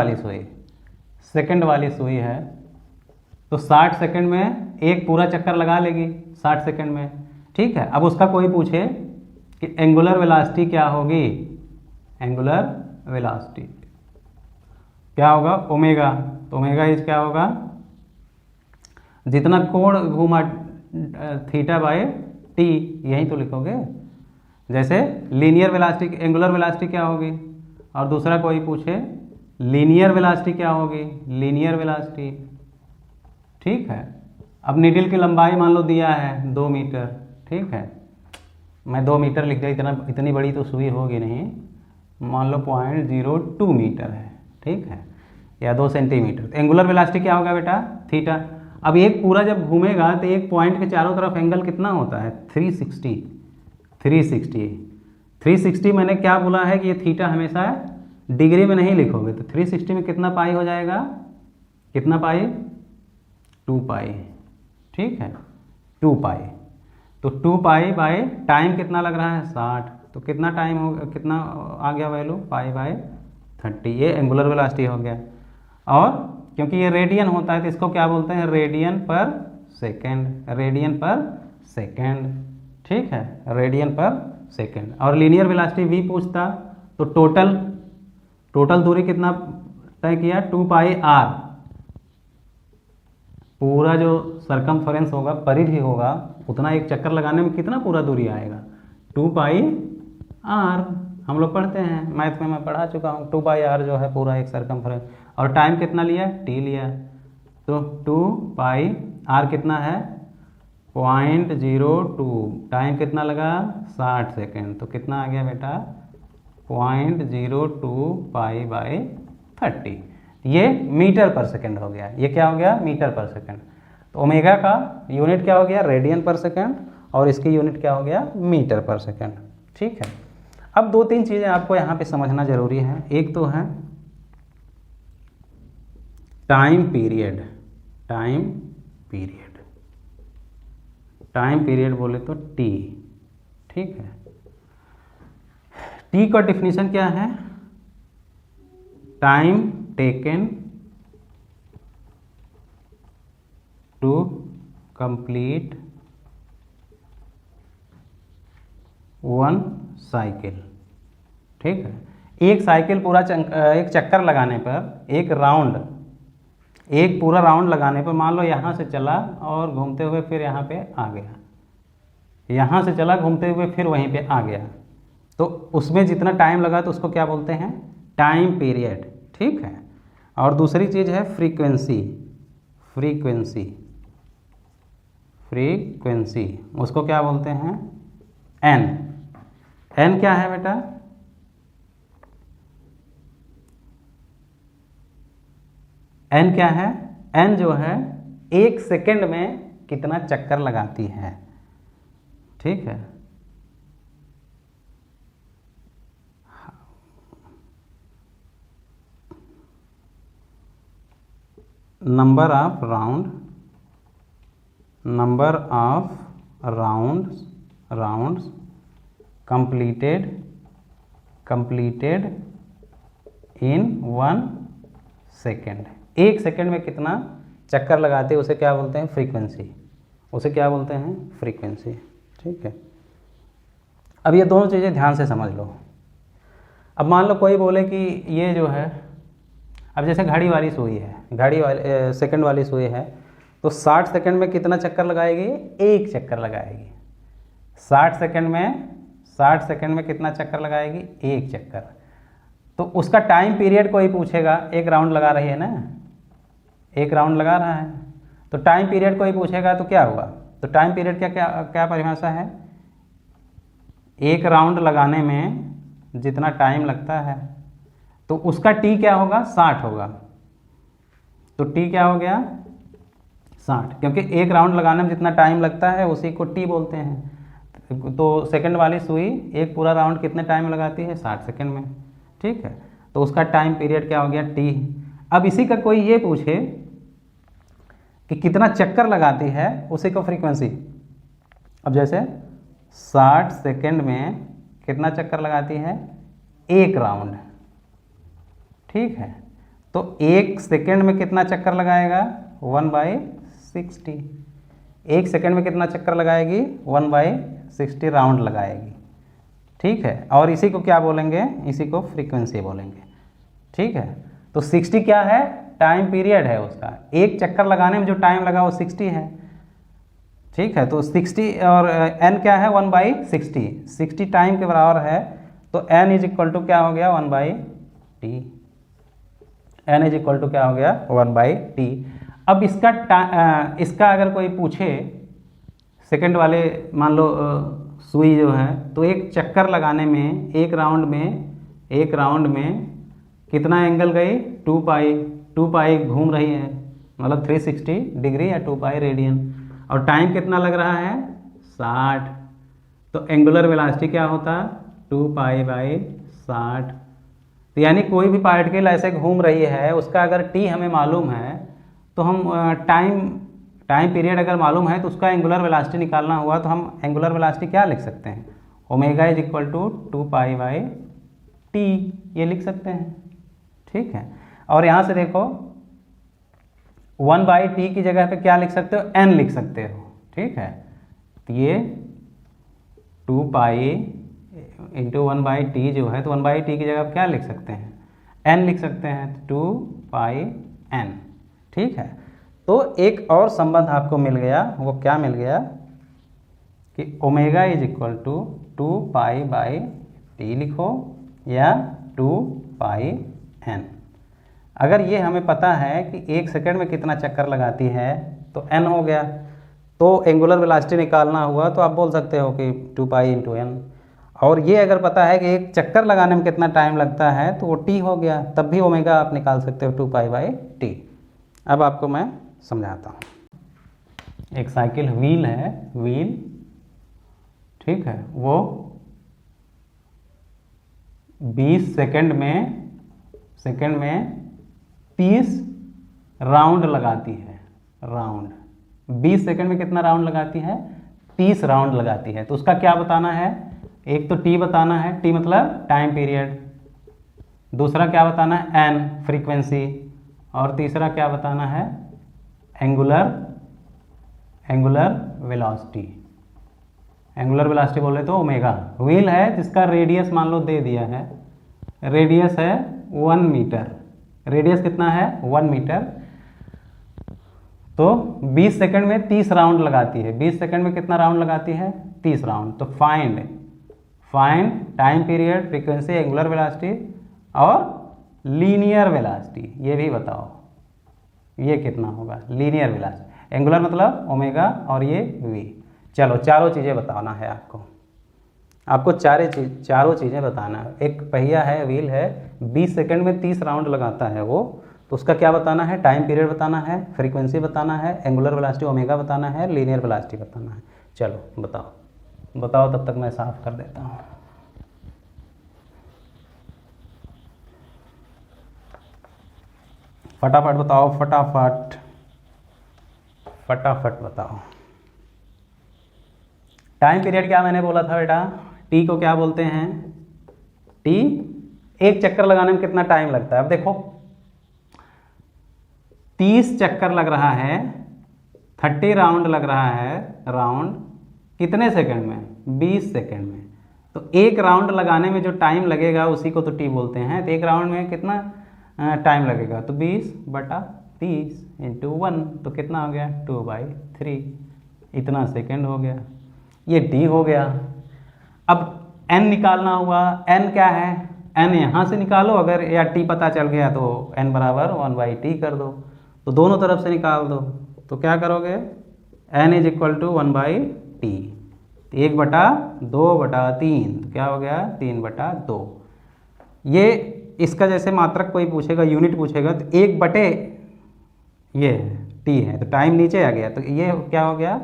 वाली सुई है, तो 60 सेकंड में एक पूरा चक्कर लगा लेगी 60 सेकंड में। ठीक है, अब उसका कोई पूछे कि एंगुलर वेलोसिटी क्या होगी, एंगुलर वेलोसिटी क्या होगा, ओमेगा, तो ओमेगा इज क्या होगा, जितना कोण घूमा थीटा बाय टी, यही तो लिखोगे। जैसे लीनियर वेलोसिटी, एंगुलर वेलोसिटी क्या होगी, और दूसरा कोई पूछे लीनियर वेलोसिटी क्या होगी, लीनियर वेलोसिटी। ठीक है, अब नीडल की लंबाई मान लो दिया है 2 मीटर, ठीक है, मैं 2 मीटर लिख दिया, इतनी बड़ी तो सुई होगी नहीं, मान लो 0.02 मीटर है, ठीक है, या 2 सेंटीमीटर। तो एंगुलर वेलोसिटी क्या होगा बेटा, थीटा। अब एक पूरा जब घूमेगा तो एक पॉइंट के चारों तरफ एंगल कितना होता है, 360 मैंने क्या बोला है कि ये थीटा हमेशा डिग्री में नहीं लिखोगे, तो 360 में कितना पाई हो जाएगा, कितना पाई, 2 पाई। ठीक है, 2 पाई, तो 2 पाई बाय टाइम कितना लग रहा है 60, तो कितना टाइम हो, कितना आ गया वैल्यू, पाई बाय 30, ये एंगुलर वेलोसिटी हो गया। और क्योंकि ये रेडियन होता है तो इसको क्या बोलते हैं, रेडियन पर सेकेंड। ठीक है, रेडियन पर सेकेंड। और लीनियर वेलोसिटी वी पूछता तो टोटल दूरी कितना तय किया, 2 पाई आर, पूरा जो सरकमफरेंस होगा, परिधि होगा, उतना एक चक्कर लगाने में कितना पूरा दूरी आएगा, 2 पाई आर। हम लोग पढ़ते हैं मैथ में, मैं पढ़ा चुका हूँ, 2 पाई आर जो है पूरा एक सरकमफरेंस। और टाइम कितना लिया, टी लिया, तो 2 पाई आर कितना है 0.02, टाइम कितना लगा 60 सेकेंड, तो कितना आ गया बेटा 0.02 पाई बाय 30, ये मीटर पर सेकेंड हो गया। ये क्या हो गया, मीटर पर सेकेंड। तो ओमेगा का यूनिट क्या हो गया, रेडियन पर सेकेंड, और इसकी यूनिट क्या हो गया, मीटर पर सेकेंड। ठीक है, अब 2-3 चीज़ें आपको यहाँ पे समझना जरूरी है। एक तो है टाइम पीरियड बोले तो टी। ठीक है, टी का डिफिनीशन क्या है, time taken to complete 1 cycle. ठीक है, एक साइकिल पूरा एक चक्कर लगाने पर, एक पूरा राउंड लगाने पर, मान लो यहाँ से चला और घूमते हुए फिर यहाँ पे आ गया, यहाँ से चला घूमते हुए फिर वहीं पे आ गया, तो उसमें जितना टाइम लगा तो उसको क्या बोलते हैं, टाइम पीरियड। ठीक है, और दूसरी चीज़ है फ्रीक्वेंसी, उसको क्या बोलते हैं, एन क्या है बेटा, एन क्या है, एन जो है 1 सेकेंड में कितना चक्कर लगाती है। ठीक है, number of rounds completed in 1 second. 1 second में कितना चक्कर लगाते हैं उसे क्या बोलते हैं, फ्रीक्वेंसी। उसे क्या बोलते हैं, फ्रीक्वेंसी। ठीक है, अब ये दोनों चीज़ें ध्यान से समझ लो। अब मान लो कोई बोले कि ये जो है, अब जैसे घड़ी वाली सुई है, घड़ी वाली सेकंड वाली सुई है, तो 60 सेकंड में कितना चक्कर लगाएगी, एक चक्कर लगाएगी। 60 सेकंड में कितना चक्कर लगाएगी, एक चक्कर। तो उसका टाइम पीरियड कोई पूछेगा, एक राउंड लगा रही है ना, एक राउंड लगा रहा है, तो टाइम पीरियड कोई पूछेगा तो क्या होगा, तो टाइम पीरियड क्या क्या क्या परिभाषा है, एक राउंड लगाने में जितना टाइम लगता है तो उसका टी क्या होगा, 60 होगा। तो टी क्या हो गया, 60, क्योंकि एक राउंड लगाने में जितना टाइम लगता है उसी को टी बोलते हैं। तो सेकंड वाली सुई एक पूरा राउंड कितने टाइम लगाती है, 60 सेकंड में। ठीक है, तो उसका टाइम पीरियड क्या हो गया, टी। अब इसी का कोई ये पूछे कि कितना चक्कर लगाती है, उसी को फ्रीक्वेंसी। अब जैसे 60 सेकंड में कितना चक्कर लगाती है, एक राउंड। ठीक है, तो एक सेकंड में कितना चक्कर लगाएगा, 1/60। एक सेकंड में कितना चक्कर लगाएगी, 1/60 राउंड लगाएगी। ठीक है, और इसी को क्या बोलेंगे, इसी को फ्रीक्वेंसी बोलेंगे। ठीक है, तो 60 क्या है, टाइम पीरियड है उसका, एक चक्कर लगाने में जो टाइम लगा वो 60 है। ठीक है, तो 60 और n क्या है, 1/60, 60 टाइम के बराबर है, तो n इज इक्वल टू क्या हो गया, 1/t। n is equal to क्या हो गया, 1/t। अब इसका अगर कोई पूछे, सेकंड वाले मान लो सुई जो है, तो एक चक्कर लगाने में, एक राउंड में कितना एंगल गई, 2 पाई घूम रही है, मतलब 360 डिग्री या 2 पाई रेडियन, और टाइम कितना लग रहा है, 60। तो एंगुलर वेलोसिटी क्या होता, 2 पाई/60। तो यानी कोई भी पार्टिकल ऐसे घूम रही है, उसका अगर टी हमें मालूम है, तो हम टाइम पीरियड अगर मालूम है, तो उसका एंगुलर वेलोसिटी निकालना हुआ तो हम एंगुलर वेलोसिटी क्या लिख सकते हैं, ओमेगा इज इक्वल टू 2 पाई/t, ये लिख सकते हैं। ठीक है, और यहाँ से देखो 1/t की जगह पे क्या लिख सकते हो, n लिख सकते हो। ठीक है, तो ये 2 पाई इंटू 1/t जो है, तो 1/t की जगह पे क्या लिख सकते हैं, n लिख सकते हैं, 2 पाई n। ठीक है, तो एक और संबंध आपको मिल गया, वो क्या मिल गया कि ओमेगा इज इक्वल टू 2 पाई/t लिखो या 2 पाई n। अगर ये हमें पता है कि एक सेकंड में कितना चक्कर लगाती है, तो n हो गया, तो एंगुलर वेलोसिटी निकालना हुआ तो आप बोल सकते हो कि 2 पाई इंटू n। और ये अगर पता है कि एक चक्कर लगाने में कितना टाइम लगता है, तो वो t हो गया, तब भी ओमेगा आप निकाल सकते हो 2 पाई/t। अब आपको मैं समझाता हूँ। एक साइकिल व्हील है, व्हील, ठीक है, वो 20 सेकंड में 30 राउंड लगाती है। राउंड 20 सेकंड में कितना राउंड लगाती है, 30 राउंड लगाती है। तो उसका क्या बताना है, एक तो टी बताना है, टी मतलब टाइम पीरियड, दूसरा क्या बताना है, एन फ्रीक्वेंसी, और तीसरा क्या बताना है, एंगुलर वेलोसिटी। एंगुलर वेलोसिटी बोले तो ओमेगा। व्हील है जिसका रेडियस मान लो दे दिया है, रेडियस है 1 मीटर, रेडियस कितना है, 1 मीटर। तो 20 सेकंड में 30 राउंड लगाती है, 20 सेकंड में कितना राउंड लगाती है, 30 राउंड। तो find time period, frequency, angular velocity और लीनियर वेलोसिटी, ये भी बताओ ये कितना होगा, लीनियर वेलोसिटी। एंगुलर मतलब ओमेगा और ये v। चलो चारों चीज़ें बताना है आपको चारों चीज़ें बताना है। एक पहिया है, व्हील है, 20 सेकंड में 30 राउंड लगाता है वो, तो उसका क्या बताना है, टाइम पीरियड बताना है, फ्रीक्वेंसी बताना है, एंगुलर वेलोसिटी ओमेगा बताना है, लीनियर वेलोसिटी बताना है। चलो बताओ, तब तक मैं साफ कर देता हूँ। फटाफट बताओ, फटाफट बताओ। टाइम पीरियड क्या मैंने बोला था बेटा, टी को क्या बोलते हैं, टी एक चक्कर लगाने में कितना टाइम लगता है। अब देखो 30 चक्कर लग रहा है 30 राउंड लग रहा है, राउंड कितने सेकंड में? 20 सेकंड में। तो एक राउंड लगाने में जो टाइम लगेगा उसी को तो टी बोलते हैं। तो एक राउंड में कितना टाइम लगेगा? तो 20/30 इंटू 1, तो कितना हो गया? 2/3, इतना सेकंड हो गया। ये डी हो गया। अब एन निकालना हुआ। एन क्या है? एन यहाँ से निकालो अगर, या टी पता चल गया तो एन बराबर 1/t कर दो, तो दोनों तरफ से निकाल दो। तो क्या करोगे? N is equal to 1/t, 1/2/3, तो क्या हो गया? 3/2। ये इसका जैसे मात्रक कोई पूछेगा, यूनिट पूछेगा, तो 1/, ये टी है तो टाइम नीचे आ गया, तो ये क्या हो गया?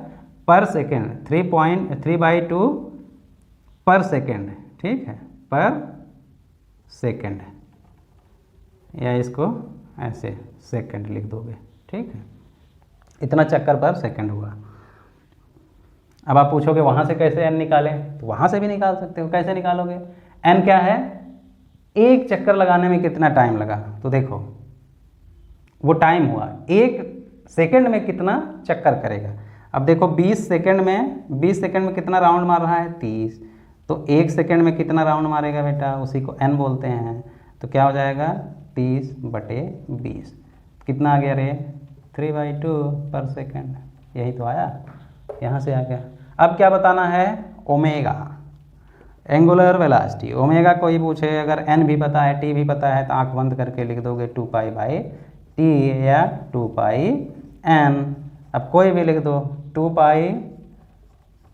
पर सेकेंड, 3.3/2 पर सेकेंड, ठीक है, पर सेकेंड, या इसको ऐसे सेकेंड लिख दोगे, ठीक है। इतना चक्कर पर सेकेंड हुआ। अब आप पूछोगे वहाँ से कैसे एन निकालें? तो वहाँ से भी निकाल सकते हो। कैसे निकालोगे? एन क्या है? एक चक्कर लगाने में कितना टाइम लगा, तो देखो वो टाइम हुआ, एक सेकंड में कितना चक्कर करेगा। अब देखो 20 सेकंड में कितना राउंड मार रहा है? 30। तो एक सेकंड में कितना राउंड मारेगा बेटा? उसी को एन बोलते हैं। तो क्या हो जाएगा? 30/20, कितना आ गया रे? 3/2 पर सेकंड। यही तो आया, यहाँ से आ गया। अब क्या बताना है? Omega, angular velocity. ओमेगा कोई पूछे, अगर एन भी पता है, टी भी पता है, तो आंख बंद करके लिख दोगे 2π/t या 2πn। अब कोई भी लिख दो। 2π,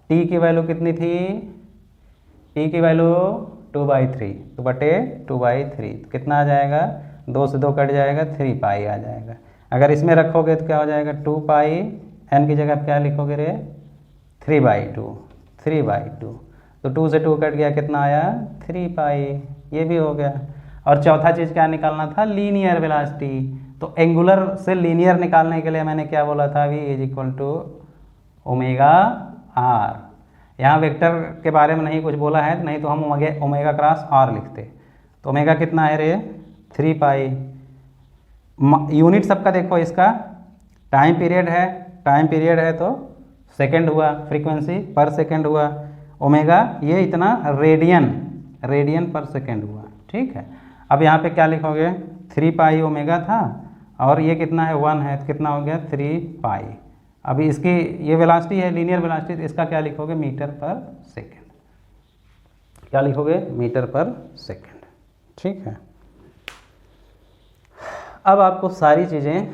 टी की वैल्यू कितनी थी? टी की वैल्यू 2/3, तो बटे 2/3, तो कितना आ जाएगा? 2 से 2 कट जाएगा, 3π आ जाएगा। अगर इसमें रखोगे तो क्या हो जाएगा? 2π, एन की जगह क्या लिखोगे रे? 3/2। तो 2 से 2 कट गया, कितना आया? 3π। ये भी हो गया। और चौथा चीज़ क्या निकालना था? Linear velocity. तो एंगुलर से लीनियर निकालने के लिए मैंने क्या बोला था? v is equal to omega R. यहाँ वेक्टर के बारे में नहीं कुछ बोला है, नहीं तो हम ओमेगा क्रॉस आर लिखते। तो ओमेगा कितना है रे? 3π। यूनिट सबका देखो, इसका टाइम पीरियड है तो सेकंड हुआ, फ्रीक्वेंसी पर सेकंड हुआ। ओमेगा ये इतना रेडियन पर सेकंड हुआ, ठीक है। अब यहाँ पे क्या लिखोगे? 3π ओमेगा था, और ये कितना है? 1 है, तो कितना हो गया? 3π। अभी इसकी ये वेलोसिटी है, लीनियर वेलोसिटी, तो इसका क्या लिखोगे? मीटर पर सेकंड। क्या लिखोगे? मीटर पर सेकंड, ठीक है। अब आपको सारी चीज़ें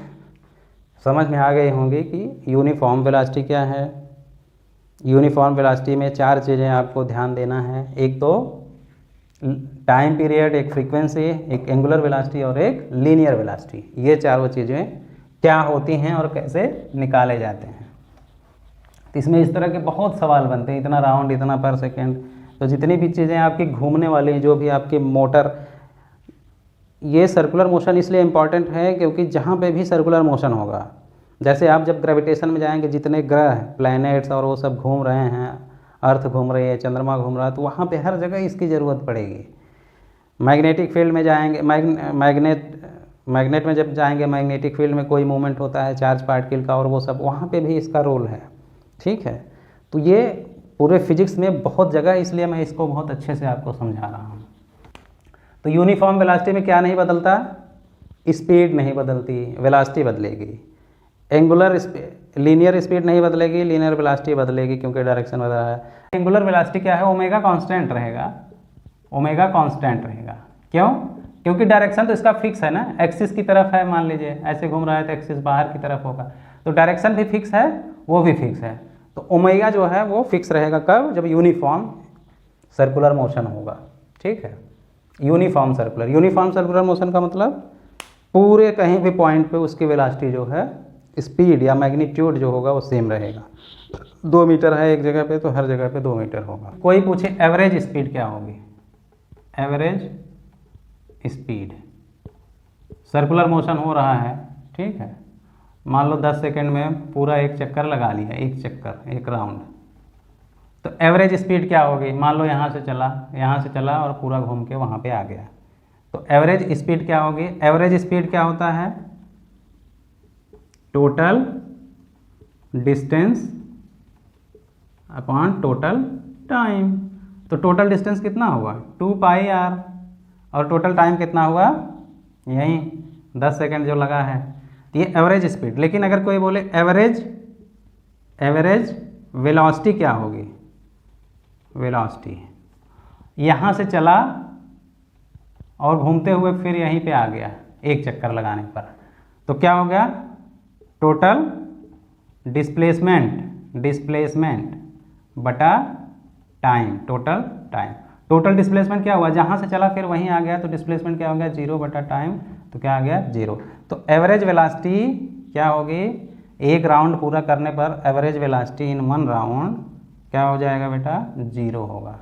समझ में आ गई होंगी कि यूनिफॉर्म वेलोसिटी क्या है। यूनिफॉर्म वेलोसिटी में 4 चीज़ें आपको ध्यान देना है। एक तो टाइम पीरियड, एक फ्रीक्वेंसी, एक एंगुलर वेलोसिटी और एक लीनियर वेलोसिटी। ये चारों चीज़ें क्या होती हैं और कैसे निकाले जाते हैं। तो इसमें इस तरह के बहुत सवाल बनते हैं, इतना राउंड, इतना पर सेकेंड। तो जितनी भी चीज़ें आपकी घूमने वाली, जो भी आपकी मोटर, ये सर्कुलर मोशन इसलिए इम्पॉर्टेंट है क्योंकि जहाँ पे भी सर्कुलर मोशन होगा, जैसे आप जब ग्रेविटेशन में जाएंगे, जितने ग्रह, प्लैनेट्स और वो सब घूम रहे हैं, अर्थ घूम रही है, चंद्रमा घूम रहा है, तो वहाँ पे हर जगह इसकी ज़रूरत पड़ेगी। मैग्नेटिक फील्ड में जाएंगे, मैग्नेट में जब जाएंगे, मैग्नेटिक फील्ड में कोई मूवमेंट होता है चार्ज पार्टिकल का और वो सब, वहाँ पे भी इसका रोल है, ठीक है। तो ये पूरे फिजिक्स में बहुत जगह, इसलिए मैं इसको बहुत अच्छे से आपको समझा रहा हूँ। तो यूनिफॉर्म वेलोसिटी में क्या नहीं बदलता? स्पीड नहीं बदलती, वेलोसिटी बदलेगी। एंगुलर लीनियर स्पीड नहीं बदलेगी, लीनियर वेलोसिटी बदलेगी क्योंकि डायरेक्शन बदल रहा है। एंगुलर वेलोसिटी क्या है? ओमेगा कांस्टेंट रहेगा, ओमेगा कांस्टेंट रहेगा। क्यों? क्योंकि डायरेक्शन तो इसका फिक्स है ना, एक्सिस की तरफ है। मान लीजिए ऐसे घूम रहा है तो एक्सिस बाहर की तरफ होगा, तो डायरेक्शन भी फिक्स है, वो भी फिक्स है। तो ओमेगा जो है वो फिक्स रहेगा। कब? जब यूनिफॉर्म सर्कुलर मोशन होगा, ठीक है। यूनिफॉर्म सर्कुलर मोशन का मतलब पूरे कहीं भी पॉइंट पे उसकी वेलोसिटी जो है, स्पीड या मैग्नीट्यूड जो होगा वो सेम रहेगा। 2 मीटर है एक जगह पे, तो हर जगह पे 2 मीटर होगा। कोई पूछे एवरेज स्पीड क्या होगी? एवरेज स्पीड, सर्कुलर मोशन हो रहा है, ठीक है। मान लो 10 सेकंड में पूरा एक चक्कर लगा लिया, एक राउंड, तो एवरेज स्पीड क्या होगी? मान लो यहाँ से चला और पूरा घूम के वहाँ पे आ गया, तो एवरेज स्पीड क्या होगी? एवरेज स्पीड क्या होता है? Total distance upon total time. तो टोटल डिस्टेंस कितना हुआ 2 पाई आर, और टोटल टाइम कितना हुआ यही 10 सेकेंड जो लगा है। तो ये एवरेज स्पीड। लेकिन अगर कोई बोले एवरेज वेलोसिटी क्या होगी, वेलोसिटी यहाँ से चला और घूमते हुए फिर यहीं पे आ गया एक चक्कर लगाने पर, तो क्या हो गया टोटल डिस्प्लेसमेंट बटा टाइम, टोटल डिस्प्लेसमेंट क्या हुआ, जहाँ से चला फिर वहीं आ गया, तो डिस्प्लेसमेंट क्या हो गया 0 बटा टाइम, तो क्या आ गया 0। तो एवरेज वेलोसिटी क्या होगी, एक राउंड पूरा करने पर एवरेज वेलोसिटी इन 1 राउंड क्या हो जाएगा बेटा 0 होगा।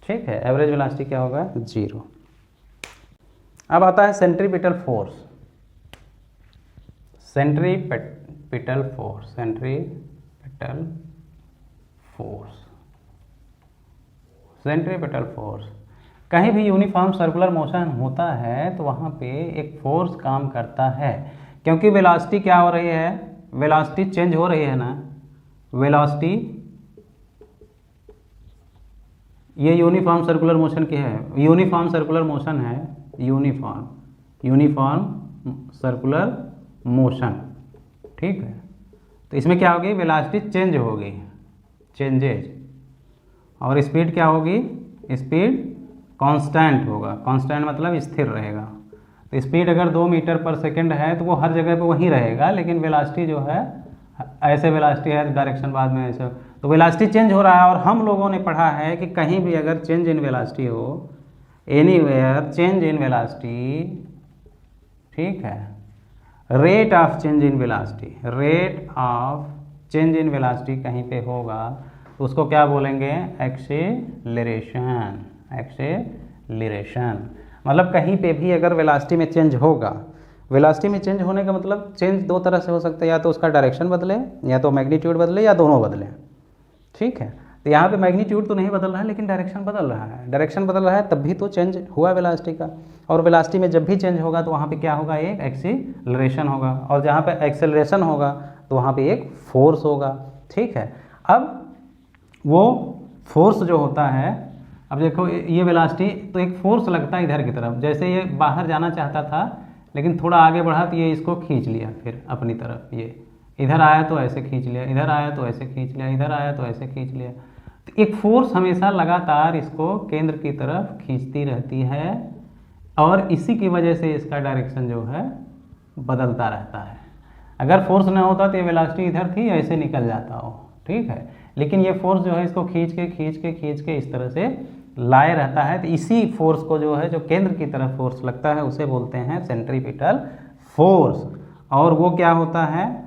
ठीक है, एवरेज वेलोसिटी क्या होगा 0। अब आता है सेंट्रीपिटल फोर्स। सेंट्रीपिटल फोर्स कहीं भी यूनिफॉर्म सर्कुलर मोशन होता है तो वहाँ पे एक फोर्स काम करता है, क्योंकि वेलोसिटी क्या हो रही है, वेलोसिटी चेंज हो रही है ना, वेलोसिटी ये यूनिफॉर्म सर्कुलर मोशन की है, यूनिफॉर्म सर्कुलर मोशन है, यूनिफॉर्म सर्कुलर मोशन। ठीक है, तो इसमें क्या होगी वेलोसिटी चेंज होगी, चेंजेज, और स्पीड क्या होगी, स्पीड कांस्टेंट होगा, कांस्टेंट मतलब स्थिर रहेगा। तो स्पीड अगर 2 मीटर पर सेकंड है तो वो हर जगह पे वहीं रहेगा, लेकिन वेलोसिटी जो है ऐसे वेलोसिटी है, डायरेक्शन बाद में ऐसे, तो वेलोसिटी चेंज हो रहा है। और हम लोगों ने पढ़ा है कि कहीं भी अगर चेंज इन वेलोसिटी हो, एनीवेयर चेंज इन वेलोसिटी, ठीक है, rate of change in velocity, rate of change in velocity कहीं पे होगा तो उसको क्या बोलेंगे, एक्सेलरेशन। मतलब कहीं पे भी अगर वेलोसिटी में चेंज होगा, वेलोसिटी में चेंज होने का मतलब चेंज दो तरह से हो सकता है, या तो उसका डायरेक्शन बदले, या तो मैग्नीट्यूड बदले, या दोनों बदले। ठीक है, तो यहाँ पे मैग्नीट्यूड तो नहीं बदल रहा है लेकिन डायरेक्शन बदल रहा है, डायरेक्शन बदल रहा है तब भी तो चेंज हुआ वेलोसिटी का। और वेलोसिटी में जब भी चेंज होगा तो वहाँ पे क्या होगा, एक एक्सीलरेशन होगा, और जहाँ पे एक्सेलरेशन होगा तो वहाँ पे एक फोर्स होगा। ठीक है, अब वो फोर्स जो होता है, अब देखो ये वेलोसिटी तो एक फोर्स लगता है इधर की तरफ, जैसे ये बाहर जाना चाहता था लेकिन थोड़ा आगे बढ़ा तो ये इसको खींच लिया फिर अपनी तरफ, ये इधर आया तो ऐसे खींच लिया, इधर आया तो ऐसे खींच लिया, इधर आया तो ऐसे खींच लिया। तो एक फोर्स हमेशा लगातार इसको केंद्र की तरफ खींचती रहती है, और इसी की वजह से इसका डायरेक्शन जो है बदलता रहता है। अगर फोर्स ना होता तो ये वेलोसिटी इधर थी, ऐसे निकल जाता हो। ठीक है, लेकिन ये फोर्स जो है इसको खींच के इस तरह से लाए रहता है। तो इसी फोर्स को जो है, जो केंद्र की तरफ फोर्स लगता है, उसे बोलते हैं सेंट्रीपिटल फोर्स। और वो क्या होता है,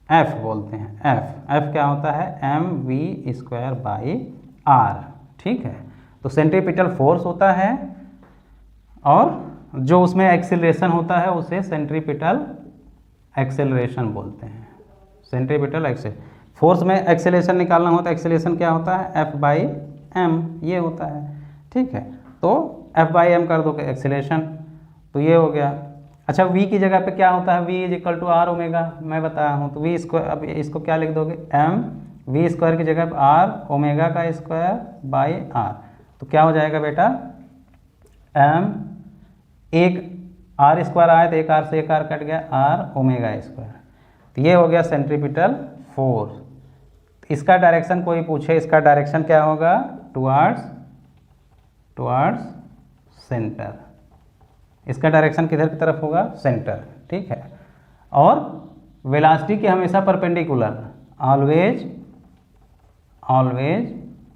एफ बोलते हैं, एफ क्या होता है, mv²/r। ठीक है, तो सेंट्रीपिटल फोर्स होता है, और जो उसमें एक्सेलरेशन होता है उसे सेंट्रीपिटल एक्सेलरेशन बोलते हैं। सेंट्रीपिटल फोर्स में एक्सेलरेशन निकालना होता है, एक्सेलरेशन क्या होता है, F/m ये होता है। ठीक है, तो F/m कर दो एक्सेलरेशन, तो ये हो गया। अच्छा, v की जगह पे क्या होता है, v = r ओमेगा, मैं बताया हूँ। तो v स्क्वायर, अब इसको क्या लिख दोगे, mv² की जगह पे r ओमेगा का स्क्वायर/r, तो क्या हो जाएगा बेटा, m एक r² आया तो एक r से एक r कट गया, r ओमेगा²। तो ये हो गया सेंट्रीपिटल फोर्स। इसका डायरेक्शन कोई पूछे, इसका डायरेक्शन क्या होगा, टुवर्ड्स सेंटर। इसका डायरेक्शन किधर की तरफ होगा, सेंटर। ठीक है, और वेलोसिटी के हमेशा perpendicular, always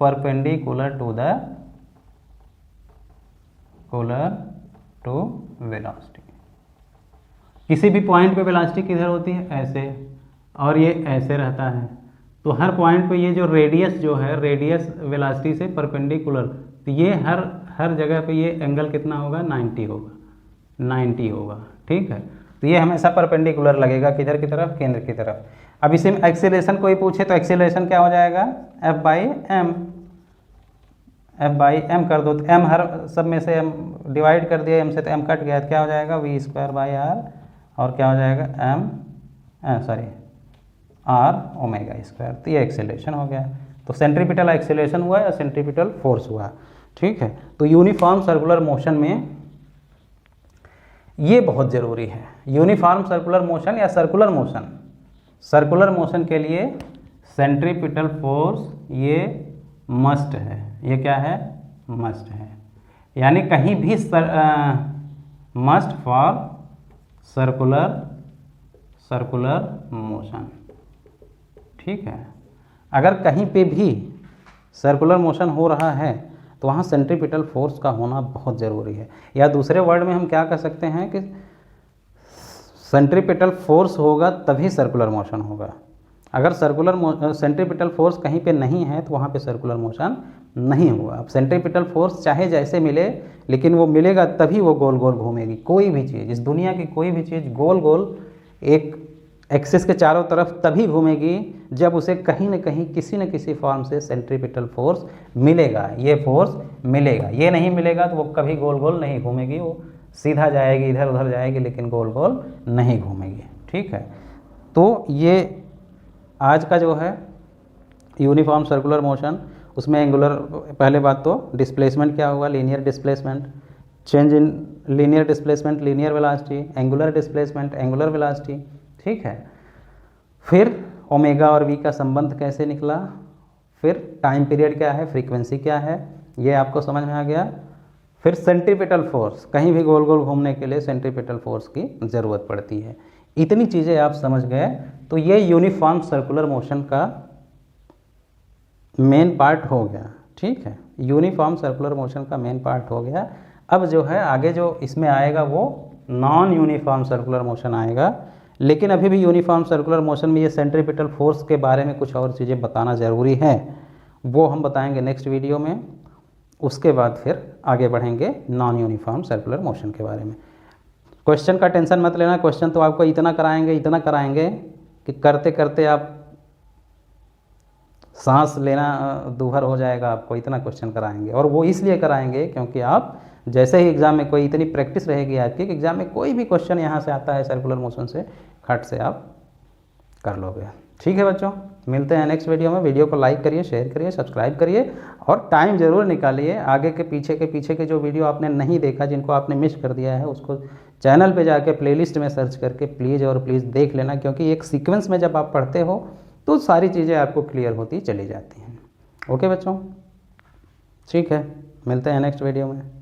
perpendicular to velocity. किसी भी पॉइंट पे वेलोसिटी किधर होती है, ऐसे, और ये ऐसे रहता है। तो हर पॉइंट पे ये जो रेडियस जो है, रेडियस वेलोसिटी से परपेंडिकुलर, तो ये हर जगह पे ये एंगल कितना होगा, 90 होगा। ठीक है, तो ये हमेशा परपेंडिकुलर लगेगा, किधर की तरफ, केंद्र की तरफ। अब इसे एक्सेलरेशन कोई पूछे तो एक्सेलरेशन क्या हो जाएगा, F/m कर दो, तो m हर सब में से m डिवाइड कर दिया, m से तो m कट गया, तो क्या हो जाएगा v²/r, और क्या हो जाएगा आर ओमेगा स्क्वायर। तो ये एक्सेलरेशन हो गया। तो सेंट्रीपिटल एक्सेलरेशन हुआ या सेंट्रीपिटल फोर्स हुआ, ठीक है। तो यूनिफॉर्म सर्कुलर मोशन में ये बहुत ज़रूरी है, यूनिफॉर्म सर्कुलर मोशन या सर्कुलर मोशन। सर्कुलर मोशन के लिए सेंट्रीपिटल फोर्स ये मस्ट है। ये क्या है? मस्ट है। यानी कहीं भी मस्ट फॉर सर्कुलर मोशन, ठीक है। अगर कहीं पे भी सर्कुलर मोशन हो रहा है तो वहाँ सेंट्रीपिटल फोर्स का होना बहुत ज़रूरी है। या दूसरे वर्ड में हम क्या कह सकते हैं कि सेंट्रीपिटल फोर्स होगा तभी सर्कुलर मोशन होगा। अगर सेंट्रीपिटल फोर्स कहीं पे नहीं है तो वहाँ पे सर्कुलर मोशन नहीं होगा। अब सेंट्रीपिटल फोर्स चाहे जैसे मिले, लेकिन वो मिलेगा तभी वो गोल गोल घूमेगी। कोई भी चीज़, इस दुनिया की कोई भी चीज़ गोल गोल एक एक्सिस के चारों तरफ तभी घूमेगी जब उसे कहीं न कहीं किसी न किसी फॉर्म से सेंट्रीपिटल फोर्स मिलेगा। ये फोर्स मिलेगा, ये नहीं मिलेगा तो वो कभी गोल गोल नहीं घूमेगी, वो सीधा जाएगी, इधर उधर जाएगी, लेकिन गोल गोल नहीं घूमेगी, ठीक है। तो ये आज का जो है यूनिफॉर्म सर्कुलर मोशन, उसमें एंगुलर, पहले बात तो डिस्प्लेसमेंट क्या होगा, linear displacement, change in linear displacement, linear velocity, angular displacement, angular velocity, ठीक है। फिर ओमेगा और वी का संबंध कैसे निकला, फिर टाइम पीरियड क्या है, फ्रीक्वेंसी क्या है, ये आपको समझ में आ गया। फिर सेंट्रीपिटल फोर्स, कहीं भी गोल गोल घूमने के लिए सेंट्रीपिटल फोर्स की ज़रूरत पड़ती है। इतनी चीज़ें आप समझ गए तो ये यूनिफॉर्म सर्कुलर मोशन का मेन पार्ट हो गया, ठीक है। यूनिफॉर्म सर्कुलर मोशन का मेन पार्ट हो गया। अब जो है आगे जो इसमें आएगा वो नॉन यूनिफॉर्म सर्कुलर मोशन आएगा। लेकिन अभी भी यूनिफॉर्म सर्कुलर मोशन में ये सेंट्रीपिटल फोर्स के बारे में कुछ और चीज़ें बताना ज़रूरी है, वो हम बताएंगे नेक्स्ट वीडियो में। उसके बाद फिर आगे बढ़ेंगे नॉन यूनिफॉर्म सर्कुलर मोशन के बारे में। क्वेश्चन का टेंशन मत लेना, क्वेश्चन तो आपको इतना कराएंगे कि करते करते आप सांस लेना दूभर हो जाएगा, आपको इतना क्वेश्चन कराएंगे। और वो इसलिए कराएंगे क्योंकि आप जैसे ही एग्ज़ाम में कोई इतनी प्रैक्टिस रहेगी आपकी कि एग्ज़ाम में कोई भी क्वेश्चन यहाँ से आता है सर्कुलर मोशन से, खट से आप कर लोगे, ठीक है बच्चों। मिलते हैं नेक्स्ट वीडियो में। वीडियो को लाइक करिए, शेयर करिए, सब्सक्राइब करिए और टाइम ज़रूर निकालिए। आगे के पीछे के जो वीडियो आपने नहीं देखा, जिनको आपने मिस कर दिया है, उसको चैनल पे जाके प्लेलिस्ट में सर्च करके प्लीज़ देख लेना, क्योंकि एक सीक्वेंस में जब आप पढ़ते हो तो सारी चीज़ें आपको क्लियर होती चली जाती हैं। ओके बच्चों, ठीक है, मिलते हैं नेक्स्ट वीडियो में।